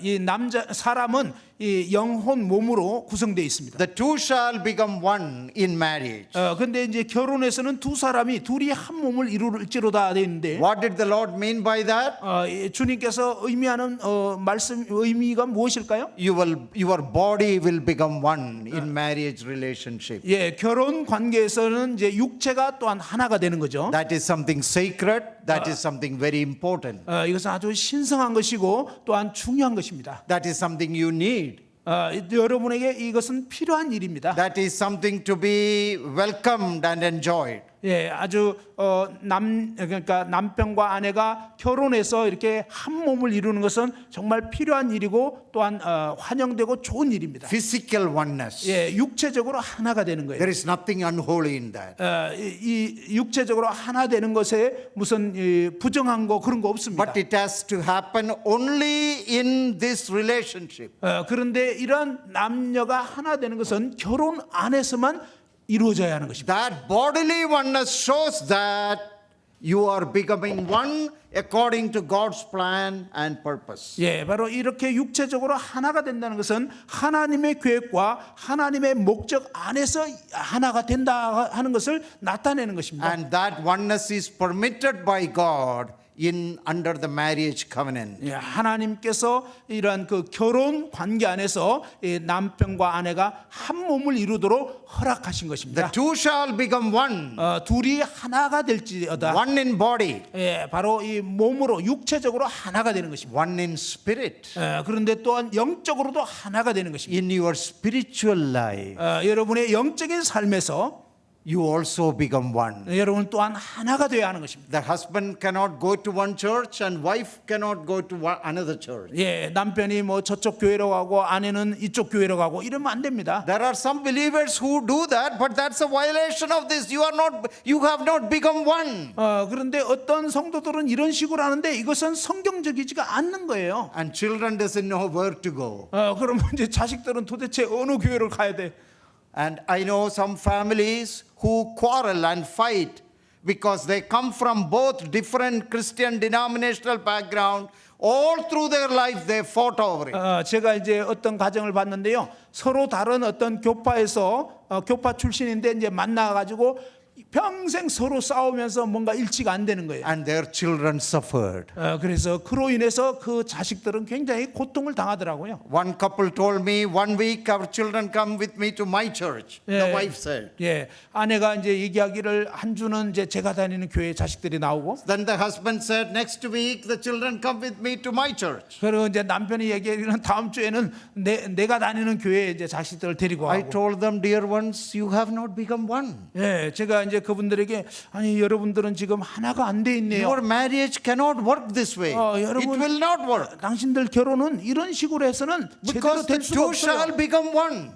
이 사람은 이 영혼 몸으로 구성되어 있습니다. The two shall become one in marriage. 근데 이제 결혼에서는 둘이 한 몸을 이룰지로다 되어 있는데 What did the Lord mean by that? 주님께서 의미하는 의미가 무엇일까요? Your body will become one in marriage relationship. 예, 결혼 관계에서는 이제 육체가 또한 하나가 되는 거죠. That is something sacred. That is something very important. 이것은 아주 신성한 것이고 또한 중요한 것입니다. That is something you need. 여러분에게 이것은 필요한 일입니다. That is something to be welcomed and enjoyed. 예, 아주 그러니까 남편과 아내가 결혼해서 이렇게 한 몸을 이루는 것은 정말 필요한 일이고 또한 환영되고 좋은 일입니다. Physical oneness. 예, 육체적으로 하나가 되는 거예요. There is nothing unholy in that. 이 육체적으로 하나 되는 것에 무슨 부정한 거 그런 거 없습니다. But it has to happen only in this relationship. 그런데 이런 남녀가 하나 되는 것은 결혼 안에서만 이루어져야 하는 것입니다. That bodily oneness shows that you are becoming one according to God's plan and purpose. 예, 바로 이렇게 육체적으로 하나가 된다는 것은 하나님의 계획과 하나님의 목적 안에서 하나가 된다 하는 것을 나타내는 것입니다. And that oneness is permitted by God in under the marriage covenant. 예, 하나님께서 이러한 그 결혼 관계 안에서 이 남편과 아내가 한 몸을 이루도록 허락하신 The 것입니다. two shall become one, 둘이 하나가 될지어다. one in body, 예, 바로 이 몸으로 육체적으로 하나가 되는 것입니다. one in spirit. 예, 그런데 또한 영적으로도 하나가 되는 것입니다. In your spiritual life, 여러분의 영적인 삶에서 you also become one. 여러분 또한 하나가 되어야 하는 것입니다. The husband cannot go to one church and wife cannot go to another church. 예, 남편이 뭐 저쪽 교회로 가고 아내는 이쪽 교회로 가고 이러면 안 됩니다. There are some believers who do that, but that's a violation of this. You have not become one. 그런데 어떤 성도들은 이런 식으로 하는데 이것은 성경적이지가 않는 거예요. And children doesn't know where to go. 그러면 이제 자식들은 도대체 어느 교회를 가야 돼? And I know some families who quarrel and fight because they come from both different Christian denominational background. All through their life they fought over it. 제가 이제 어떤 가정을 봤는데요. 서로 다른 어떤 교파에서 교파 출신인데 이제 만나 가지고 평생 서로 싸우면서 뭔가 일치가 안 되는 거예요. And their children suffered. 그래서 그로 인해서 그 자식들은 굉장히 고통을 당하더라고요. One couple told me, 1 week our children come with me to my church. The wife said. 예, 아내가 이제 얘기하기를 한 주는 이제 제가 다니는 교회 자식들이 나오고, Then the husband said, next week the children come with me to my church. 그리고 이제 남편이 얘기하기는 다음 주에는 내가 다니는 교회에 이제 자식들을 데리고 I 가고. told them, dear ones, you have not become one. 예, 제가 이제 그분들에게 아니 여러분들은 지금 하나가 안 돼 있네요. Your marriage cannot work this way. It 여러분, will not work. 당신들 결혼은 이런 식으로 해서는 제대로 Because the 될 수가 two 없어요. shall become one.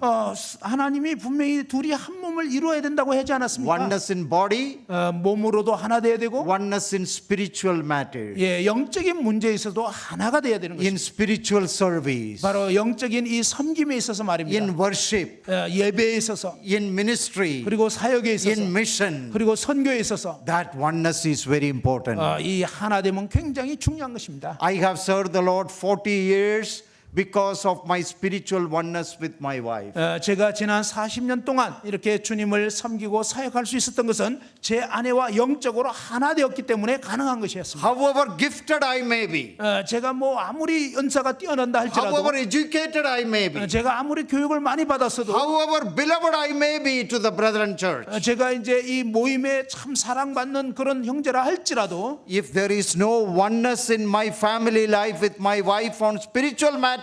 하나님이 분명히 둘이 한 몸을 이루어야 된다고 하지 않았습니까? Oneness in body, 몸으로도 하나 돼야 되고, oneness in spiritual matters, 예, 영적인 문제에 있어도 하나가 돼야 되는 in 것입니다. spiritual service, 바로 영적인 이 섬김에 있어서 말입니다. in worship, 예배에 있어서, in ministry, 그리고 사역에 있어서, in mission. 그리고 선교에 있어서 That oneness is very important. 이 하나됨은 굉장히 중요한 것입니다. I have served the Lord 40 years because of my spiritual oneness with my wife. 제가 지난 40년 동안 이렇게 주님을 섬기고 사역할 수 있었던 것은 제 아내와 영적으로 하나 되었기 때문에 가능한 것이었습니다. However gifted I may be, 제가 뭐 아무리 연사가 뛰어난다 할지라도, however educated I may be, 제가 아무리 교육을 많이 받았어도, however beloved I may be to the brethren church, 제가 이제 이 모임에 참 사랑받는 그런 형제라 할지라도, if there is no oneness in my family life with my wife on spiritual matters,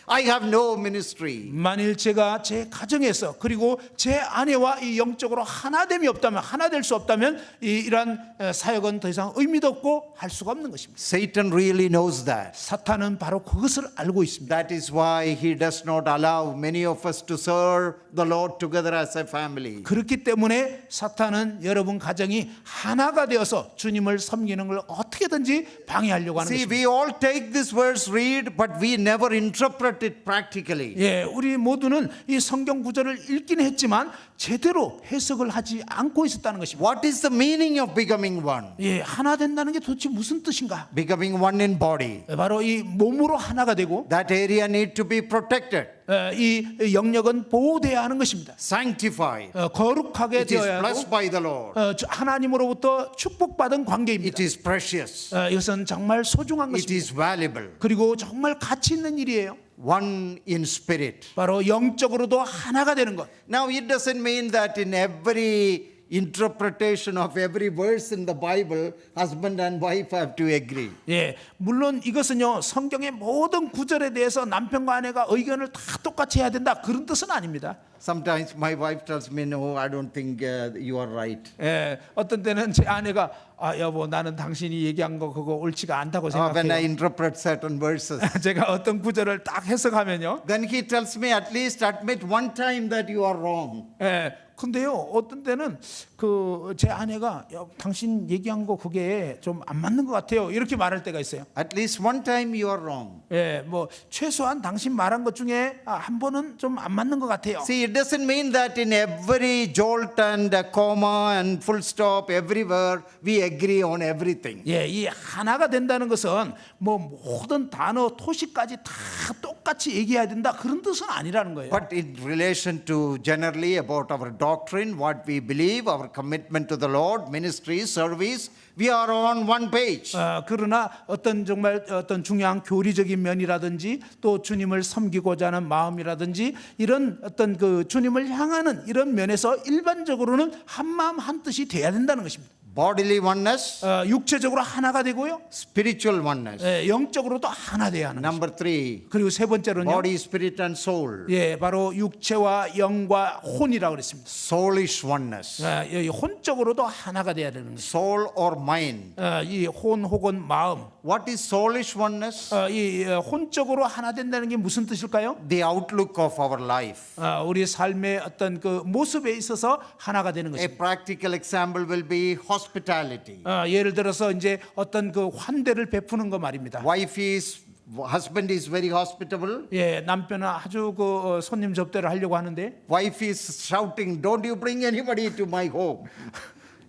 I have no ministry. 만일 제가 제 가정에서 그리고 제 아내와 이 영적으로 하나됨이 없다면, 하나 될 수 없다면 이러한 사역은 더 이상 의미도 없고 할 수가 없는 것입니다. Satan really knows that. 사탄은 바로 그것을 알고 있습니다. That is why he does not allow many of us to serve the Lord together as a family. 그렇기 때문에 사탄은 여러분 가정이 하나가 되어서 주님을 섬기는 걸 어떻게든지 방해하려고 하는 See, 것입니다. we all take this verse, read, but we never interpret it practically. 예, 우리 모두는 이 성경 구절을 읽긴 했지만 제대로 해석을 하지 않고 있었다는 것입니다. What is the meaning of becoming one? 예, 하나 된다는 게 도대체 무슨 뜻인가? Becoming one in body. 바로 이 몸으로 하나가 되고, That area need to be protected, 이 영역은 보호돼야 하는 것입니다. sanctified. 거룩하게 It is 되어야 blessed 하고, by the Lord. 하나님으로부터 축복받은 관계입니다. It is precious. 이것은 정말 소중한 It 것입니다. is valuable. 그리고 정말 가치 있는 일이에요. One in spirit. 바로 영적으로도 하나가 되는 것. Now, it doesn't mean that in every interpretation of every verse in the Bible, husband and wife have to agree. 예, 물론 이것은요 성경의 모든 구절에 대해서 남편과 아내가 의견을 다 똑같이 해야 된다 그런 뜻은 아닙니다. Sometimes my wife tells me, no, I don't think you are right. 예, 어떤 때는 제 아내가 여보 나는 당신이 얘기한 거 그거 옳지가 않다고 When I 생각해요. interpret certain verses. 제가 어떤 구절을 딱 해석하면요. Then he tells me, at least admit one time that you are wrong. 예, 근데요 어떤 때는 그 제 아내가 당신 얘기한 거 그게 좀 안 맞는 것 같아요 이렇게 말할 때가 있어요. At least one time you are wrong. 예, 뭐 최소한 당신 말한 것 중에 한 번은 좀 안 맞는 것 같아요. See, it doesn't mean that in every jolt and a comma and full stop, everywhere, we agree on everything. 예, 이 하나가 된다는 것은 뭐 모든 단어 토시까지 다 똑같이 얘기해야 된다 그런 뜻은 아니라는 거예요. But in relation to generally about our doctrine, what we believe, our commitment to the Lord, ministry, service, we are on one page. 그러나 어떤 정말 어떤 중요한 교리적인 면이라든지 또 주님을 섬기고자 하는 마음이라든지 이런 어떤 그 주님을 향하는 이런 면에서 일반적으로는 한 마음 한 뜻이 돼야 된다는 것입니다. Bodily oneness, 육체적으로 하나가 되고요. spiritual oneness. 영적으로도 하나 돼야 하는 것입니다. Number 3, 그리고 세 번째로는요. body, spirit, and soul. 바로 육체와 영과 혼이라고 그랬습니다. Soulish oneness. 이 혼적으로도 하나가 돼야 되는 것입니다. Soul or mind. 이 혼 혹은 마음. What is soulish oneness? 이 혼적으로 하나 된다는 게 무슨 뜻일까요? The outlook of our life. 우리 삶의 어떤 그 모습에 있어서 하나가 되는 A 것입니다. practical example will be hospitality. 예를 들어서 이제 어떤 그 환대를 베푸는 거 말입니다. Husband is very hospitable. 남편은 아주 그 손님 접대를 하려고 하는데 Wife is shouting, "Don't you bring anybody to my home."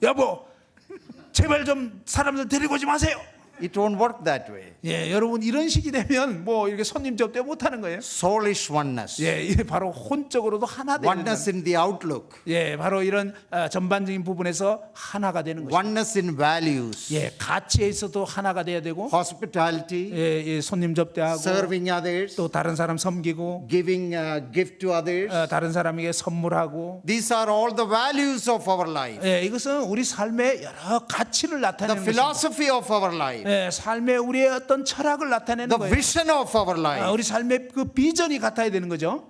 여보, 제발 좀 사람들 데리고 오지 마세요. It won't work that way. 여러분 이런 식이 되면 뭐 이렇게 손님 접대 못 하는 거예요. Soulish oneness. 이게 바로 혼적으로도 하나 되는 Oneness in the outlook. 바로 이런 전반적인 부분에서 하나가 되는 것입니다. Oneness in values. 가치에 있어도 하나가 돼야 되고 Hospitality. 손님 접대하고 Serving others. 또 다른 사람 섬기고 Giving gift to others. 다른 사람에게 선물하고 These are all the values of our life. 이것은 우리 삶의 여러 가치를 The 나타내는 것입니다. philosophy of our life. 삶의 우리의 어떤 철학을 나타내는 The 거예요. vision of our life. 우리 삶의 그 비전이 같아야 되는 거죠.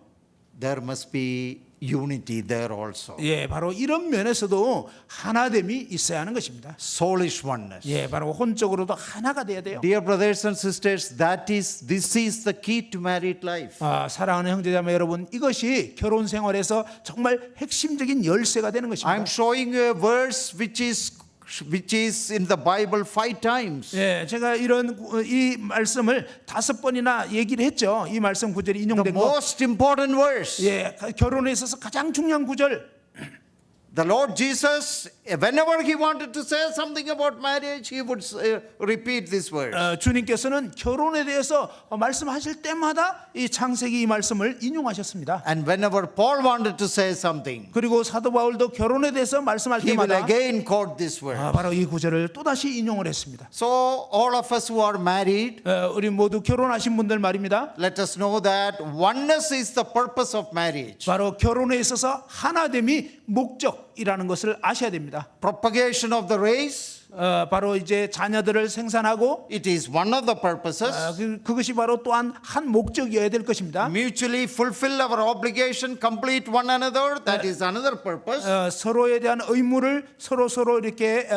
There must be unity there also. 바로 이런 면에서도 하나됨이 있어야 하는 것입니다. Soulish oneness. 바로 혼적으로도 하나가 돼야 돼요. Dear brothers and sisters, this is the key to married life. 사랑하는 형제자매 여러분, 이것이 결혼 생활에서 정말 핵심적인 열쇠가 되는 것입니다. I'm showing you a verse which is in the Bible 5 times. 제가 이 말씀을 5번이나 얘기를 했죠. 이 말씀 구절이 The 인용된 거. most important verse. 결혼에 있어서 가장 중요한 구절. The Lord Jesus, whenever he wanted to say something about marriage, he would repeat this verse. 주님께서는 결혼에 대해서 말씀하실 때마다 이 창세기 이 말씀을 인용하셨습니다. And whenever Paul wanted to say something, 그리고 사도 바울도 결혼에 대해서 말씀할 he will 때마다 again quote this verse. 바로 이 구절을 또다시 인용을 했습니다. So all of us who are married, 우리 모두 결혼하신 분들 말입니다. let us know that oneness is the purpose of marriage. 바로 결혼에 있어서 하나됨이 목적이라는 것을 아셔야 됩니다. Propagation of the race, 바로 이제 자녀들을 생산하고 it is one of the purposes. 그것이 바로 또한 한 목적이어야 될 것입니다. Mutually fulfill our obligation, complete one another, that is another purpose. 서로에 대한 의무를 서로 이렇게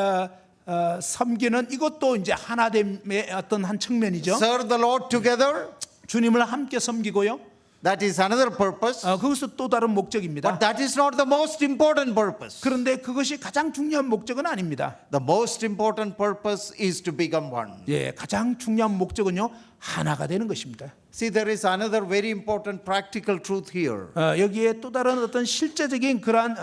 섬기는 이것도 이제 하나됨의 어떤 한 측면이죠. Serve the Lord together, 주님을 함께 섬기고요. that is another purpose. 그것도 또 다른 목적입니다. But that is not the most important purpose. 그런데 그것이 가장 중요한 목적은 아닙니다. The most important purpose is to become one. 가장 중요한 목적은요 하나가 되는 것입니다. See, there is another very important practical truth here. 여기에 또 다른 어떤 실제적인 그러한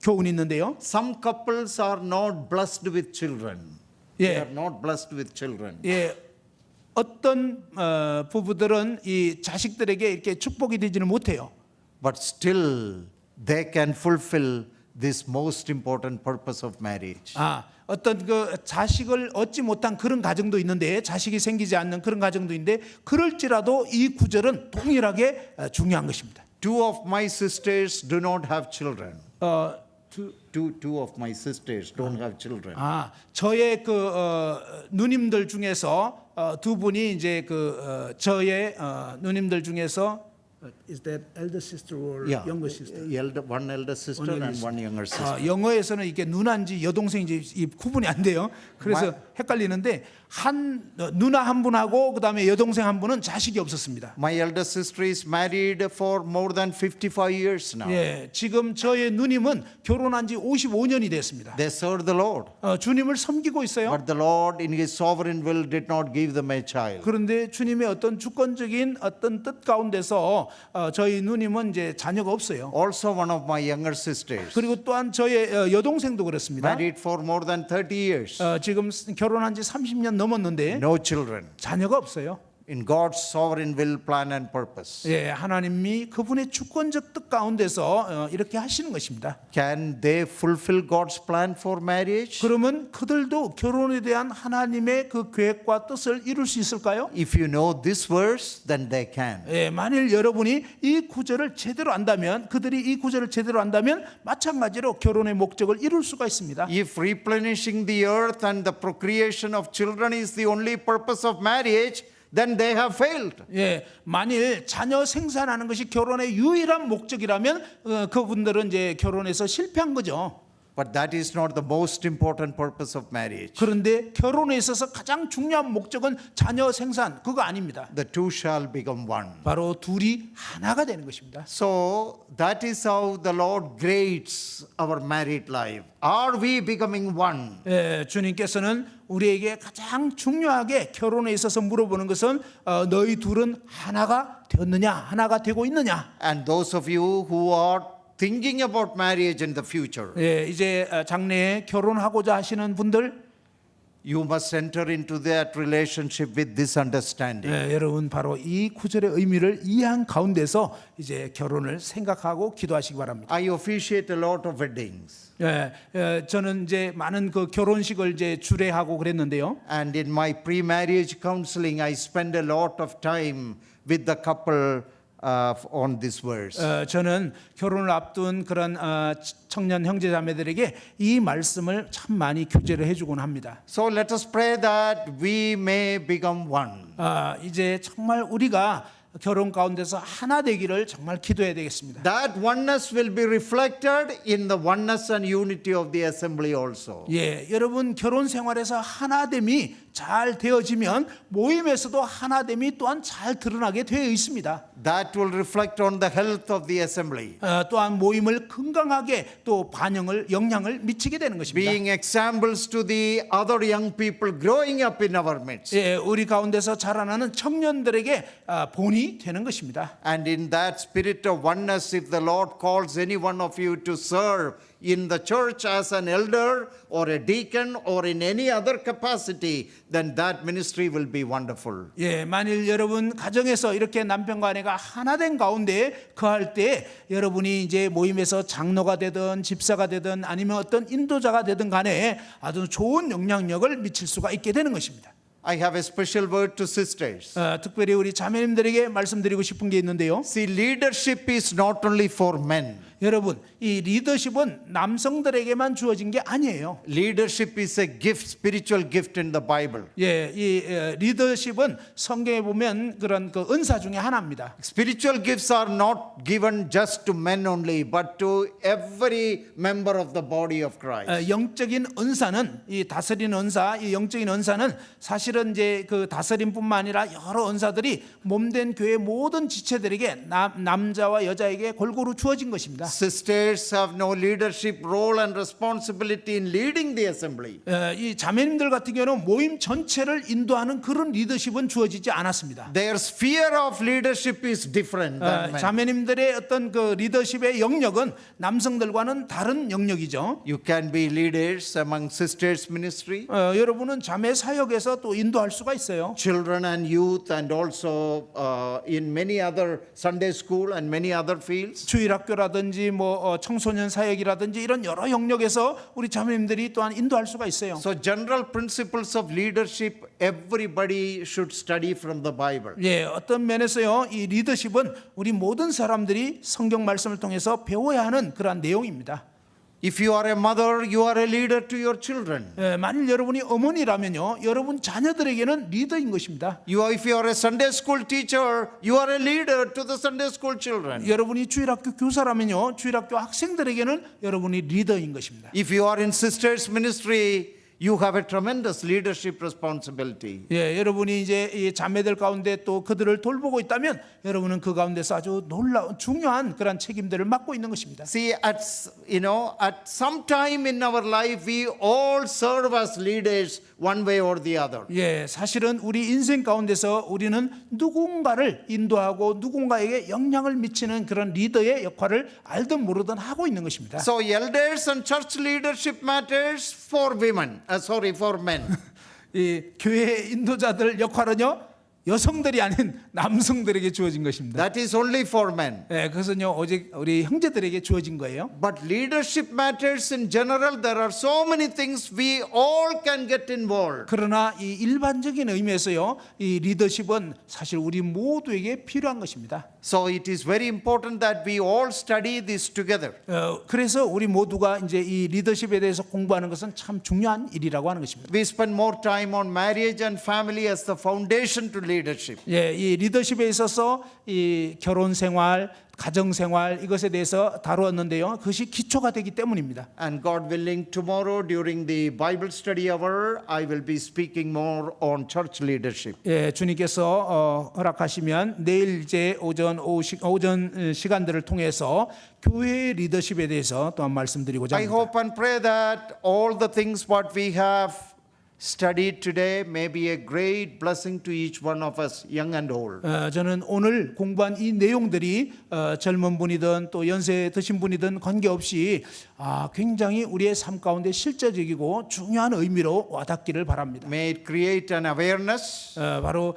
교훈이 있는데요. Some couples are not blessed with children. They are not blessed with children. 어떤 부부들은 이 자식들에게 이렇게 축복이 되지는 못해요. But still they can fulfill this most important purpose of marriage. 어떤 그 자식을 얻지 못한 그런 가정도 있는데 자식이 생기지 않는 그런 가정도 있는데 그럴지라도 이 구절은 동일하게 중요한 것입니다. Two of my sisters do not have children. Two of my sisters don't have children. 저의 그 누님들 중에서 두 분이 이제 그 저의 누님들 중에서 is that elder sister or younger sister? One elder sister and one younger sister. 영어에서는 이게 누나인지 여동생인지 이 구분이 안 돼요. 그래서 헷갈리는데 한 누나 한 분하고 그다음에 여동생 한 분은 자식이 없었습니다. My elder sister is married for more than 55 years now. 지금 저의 누님은 결혼한 지 55년이 됐습니다. They serve the Lord. 주님을 섬기고 있어요. But the Lord in his sovereign will did not give them a child. 그런데 주님의 어떤 주권적인 어떤 뜻 가운데서 저희 누님은 이제 자녀가 없어요. Also one of my younger sisters. 그리고 또한 저의 여동생도 그렇습니다. Married for more than 30 years. 지금 결혼한 지 30년 넘었는데 No children. 자녀가 없어요. in God's sovereign will, plan and purpose. 예, 하나님이 그분의 주권적 뜻 가운데서 이렇게 하시는 것입니다. Can they fulfill God's plan for marriage? 그러면 그들도 결혼에 대한 하나님의 그 계획과 뜻을 이룰 수 있을까요? If you know this verse, then they can. 예, 만일 여러분이 이 구절을 제대로 안다면, 그들이 이 구절을 제대로 안다면 마찬가지로 결혼의 목적을 이룰 수가 있습니다. If replenishing the earth and the procreation of children is the only purpose of marriage, then they have failed. 예, 만일 자녀 생산하는 것이 결혼의 유일한 목적이라면 그분들은 이제 결혼에서 실패한 거죠. But that is not the most important purpose of marriage. 그런데 결혼에 있어서 가장 중요한 목적은 자녀 생산, 그거 아닙니다. The two shall become one. 바로 둘이 하나가 되는 것입니다. So that is how the Lord grades our married life. Are we becoming one? 예, 주님께서는 우리에게 가장 중요하게 결혼에 있어서 물어보는 것은 너희 둘은 하나가 되었느냐, 하나가 되고 있느냐. And those of you who are thinking about marriage in the future, 예, 이제 장래에 결혼하고자 하시는 분들, you must enter into that relationship with this understanding. 예, 여러분 바로 이 구절의 의미를 이해한 가운데서 이제 결혼을 생각하고 기도하시기 바랍니다. I officiate a lot of weddings. 예, 저는 이제 많은 그 결혼식을 이제 주례하고 그랬는데요. And in my pre-marriage counseling, I spend a lot of time with the couple on this verse. 저는 결혼을 앞둔 그런 청년 형제자매들에게 이 말씀을 참 많이 교제를 해주곤 합니다. So let us pray that we may become one. 이제 정말 우리가 결혼 가운데서 하나 되기를 정말 기도해야 되겠습니다. That oneness will be reflected in the oneness and unity of the assembly also. 예, 여러분 결혼 생활에서 하나됨이 잘 되어지면 모임에서도 하나됨이 또한 잘 드러나게 되어 있습니다. That will reflect on the health of the assembly. 또한 모임을 건강하게 또 영향을 미치게 되는 것입니다. Being examples to the other young people growing up in our midst. 예, 우리 가운데서 자라나는 청년들에게 본이 되는 것입니다. And in that spirit of oneness, if the Lord calls any one of you to serve in the church as an elder or a deacon or in any other capacity, then that ministry will be wonderful. 예, 만일 여러분 가정에서 이렇게 남편과 아내가 하나된 가운데 거할 때 여러분이 이제 모임에서 장로가 되든 집사가 되든 아니면 어떤 인도자가 되든 간에 아주 좋은 영향력을 미칠 수가 있게 되는 것입니다. I have a special word to sisters. 특별히 우리 자매님들에게 말씀드리고 싶은 게 있는데요. See, leadership is not only for men. 여러분, 이 리더십은 남성들에게만 주어진 게 아니에요. Leadership is a gift, spiritual gift in the Bible. 예, 이 리더십은 성경에 보면 그런 그 은사 중에 하나입니다. Spiritual gifts are not given just to men only, but to every member of the body of Christ. 영적인 은사는 이 다스리는 은사, 이 영적인 은사는 사실은 이제 그 다스림뿐만 아니라 여러 은사들이 몸된 교회 모든 지체들에게 남자와 여자에게 골고루 주어진 것입니다. Sisters have no leadership role and responsibility in leading the assembly. 이 자매님들 같은 경우는 모임 전체를 인도하는 그런 리더십은 주어지지 않았습니다. Their sphere of leadership is different than men. 자매님들의 어떤 그 리더십의 영역은 남성들과는 다른 영역이죠. You can be leaders among sisters ministry, 여러분은 자매 사역에서 또 인도할 수가 있어요. children and youth, and also in many other Sunday school and many other fields. 주일학교라든지 뭐 청소년 사역이라든지 이런 여러 영역에서 우리 자매님들이 또한 인도할 수가 있어요. So general principles of leadership, everybody should study from the Bible. 예, 어떤 면에서요, 이 리더십은 우리 모든 사람들이 성경 말씀을 통해서 배워야 하는 그러한 내용입니다. If you are a mother, you are a leader to your children. 예, 만일 여러분이 어머니라면요, 여러분 자녀들에게는 리더인 것입니다. If you are a Sunday school teacher, you are a leader to the Sunday school children. 여러분이 주일학교 교사라면요, 주일학교 학생들에게는 여러분이 리더인 것입니다. If you are in sisters ministry, you have a tremendous leadership responsibility. 예, 여러분이 이제 이 자매들 가운데 또 그들을 돌보고 있다면 여러분은 그 가운데서 아주 놀라운 중요한 그런 책임들을 맡고 있는 것입니다. See, at some time in our life, we all serve as leaders one way or the other. 예, 사실은 우리 인생 가운데서 우리는 누군가를 인도하고 누군가에게 영향을 미치는 그런 리더의 역할을 알든 모르든 하고 있는 것입니다. So elders and church leadership matters for women. For men. 이 교회 인도자들 역할은요, 여성들이 아닌 남성들에게 주어진 것입니다. That is only for men. 예, 그것은요 오직 우리 형제들에게 주어진 거예요. But leadership matters in general. There are so many things we all can get involved. 그러나 이 일반적인 의미에서요, 이 리더십은 사실 우리 모두에게 필요한 것입니다. So it is very important that we all study this together. 그래서 우리 모두가 이제 이 리더십에 대해서 공부하는 것은 참 중요한 일이라고 하는 것입니다. We spend more time on marriage and family as the foundation to leadership. 예, 이 리더십에 있어서 이 결혼 생활, 가정 생활 이것에 대해서 다루었는데요. 그것이 기초가 되기 때문입니다. And God willing, tomorrow during the Bible study hour, I will be speaking more on church leadership. 예, 주님께서 허락하시면 내일 이제 오전 시간들을 통해서 교회의 리더십에 대해서 또한 말씀드리고자 I 합니다. hope and pray that all the things what we have studied today may be a great blessing to each one of us, young and old. 저는 오늘 공부한 이 내용들이 젊은 분이든 또 연세 드신 분이든 관계없이 굉장히 우리의 삶 가운데 실제적이고 중요한 의미로 와닿기를 바랍니다. May it create an awareness, 바로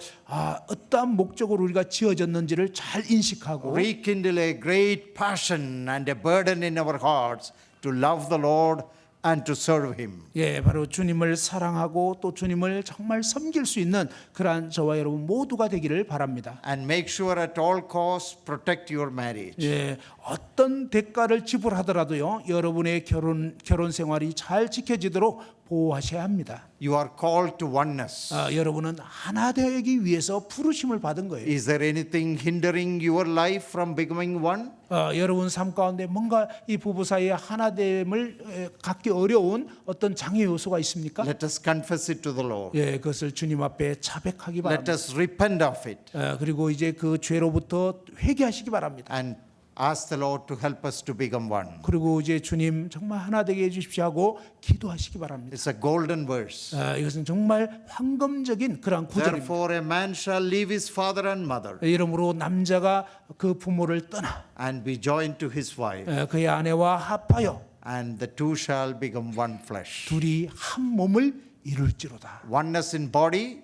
어떠한 목적으로 우리가 지어졌는지를 잘 인식하고 rekindle a great passion and a burden in our hearts to love the Lord and to serve Him. 예, 바로 주님을 사랑하고 또 주님을 정말 섬길 수 있는 그러한 저와 여러분 모두가 되기를 바랍니다. And make sure at all costs protect your marriage. 예, 어떤 대가를 지불하더라도요, 여러분의 결혼 생활이 잘 지켜지도록 보호하셔야 합니다. You are called to oneness. 여러분은 하나 되기 위해서 부르심을 받은 거예요. Is there anything hindering your life from becoming one? 여러분 삶 가운데 뭔가 이 부부 사이의 하나됨을 갖기 어려운 어떤 장애 요소가 있습니까? Let us confess it to the Lord. 예, 그것을 주님 앞에 자백하기 Let 바랍니다. us repent of it 그리고 이제 그 죄로부터 회개하시기 바랍니다. and ask the Lord to help us to become one. 그리고 이제 주님 정말 하나 되게 해주십시오 하고 기도하시기 바랍니다. It's a golden verse. 이것은 정말 황금적인 그런 구절입니다. Therefore a man shall leave his father and mother 이러므로 남자가 그 부모를 떠나 and be joined to his wife, 그의 아내와 합하여 and the two shall become one flesh. 둘이 한 몸을 이룰지로다. Oneness in body,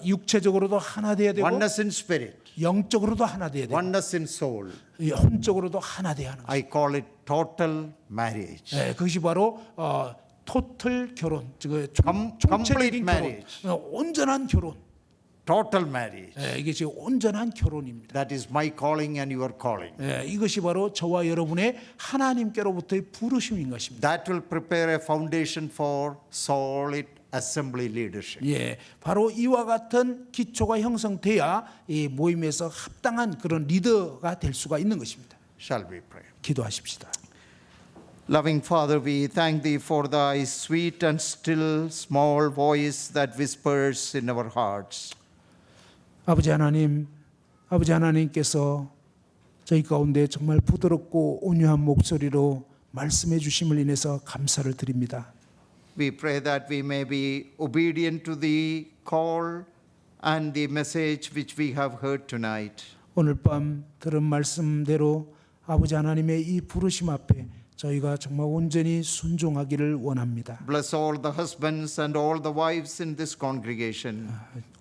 육체적으로도 하나 되어야 되고 oneness in spirit, 영적으로도 하나 되어야 되고 oneness in soul. 혼적으로도 하나 되어야 하는 것. I call it total marriage. 그것이 바로 토탈 결혼, 즉 Complete 총체적인 결혼, marriage. 온전한 결혼. Total marriage. 이게 지금 온전한 결혼입니다. That is my calling and your calling. 이것이 바로 저와 여러분의 하나님께로부터의 부르심인 것입니다. That will prepare a foundation for solid assembly leadership. 예, 바로 이와 같은 기초가 형성돼야 이 모임에서 합당한 그런 리더가 될 수가 있는 것입니다. Shall we pray? 기도하십시다. Loving Father, we thank Thee for Thy sweet and still small voice that whispers in our hearts. 아버지 하나님께서 저희 가운데 정말 부드럽고 온유한 목소리로 말씀해 주심을 인해서 감사를 드립니다. We pray that we may be obedient to the call and the message which we have heard tonight. 오늘 밤 들은 말씀대로 아버지 하나님의 이 부르심 앞에 저희가 정말 온전히 순종하기를 원합니다. Bless all the husbands and all the wives in this congregation.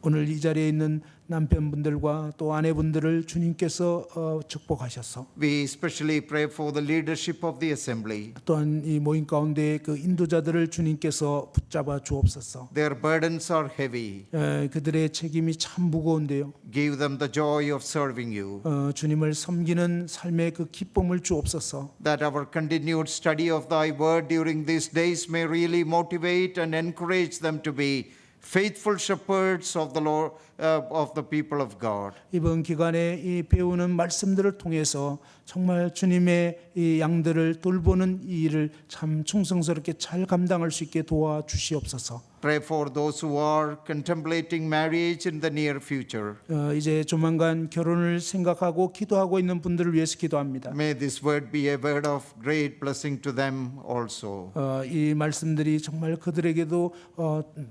오늘 이 자리에 있는 남편분들과 또 아내분들을 주님께서 축복하셔서 We especially pray for the leadership of the assembly. 또한 이 모임 가운데 그 인도자들을 주님께서 붙잡아 주옵소서. Their burdens are heavy. 그들의 책임이 참 무거운데요. Give them the joy of serving you. 주님을 섬기는 삶의 그 기쁨을 주옵소서. That our continued study of Thy word during these days may really motivate and encourage them to be faithful shepherds of the Lord, of the people of God. 이번 기간에 이 배우는 말씀들을 통해서 정말 주님의 이 양들을 돌보는 이 일을 참 충성스럽게 잘 감당할 수 있게 도와주시옵소서. Pray for those who are contemplating marriage in the near future. 이제 조만간 결혼을 생각하고 기도하고 있는 분들을 위해서 기도합니다. May this word be a word of great blessing to them also. 이 말씀들이 정말 그들에게도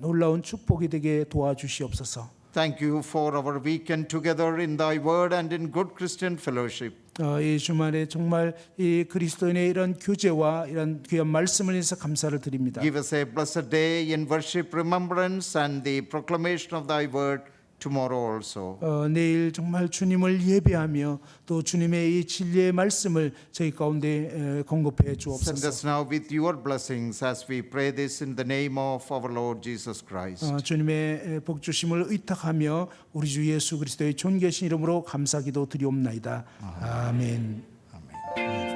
놀라운 축복이 되게 도와주시옵소서. Thank you for our weekend together in Thy word and in good Christian fellowship. 이 주말에 정말 이 그리스도인의 이런 교제와 이런 귀한 말씀을 위해서 감사를 드립니다. Give us a blessed day in worship, remembrance, and the proclamation of Thy word tomorrow also. 내일 정말 주님을 예배하며 또 주님의 이 진리의 말씀을 저희 가운데 공급해 Send 주옵소서. us now with your blessings as we pray this in the name of our Lord Jesus Christ. 주님의 복 주심을 의탁하며 우리 주 예수 그리스도의 존귀하신 이름으로 감사기도 드리옵나이다. 아멘. Amen.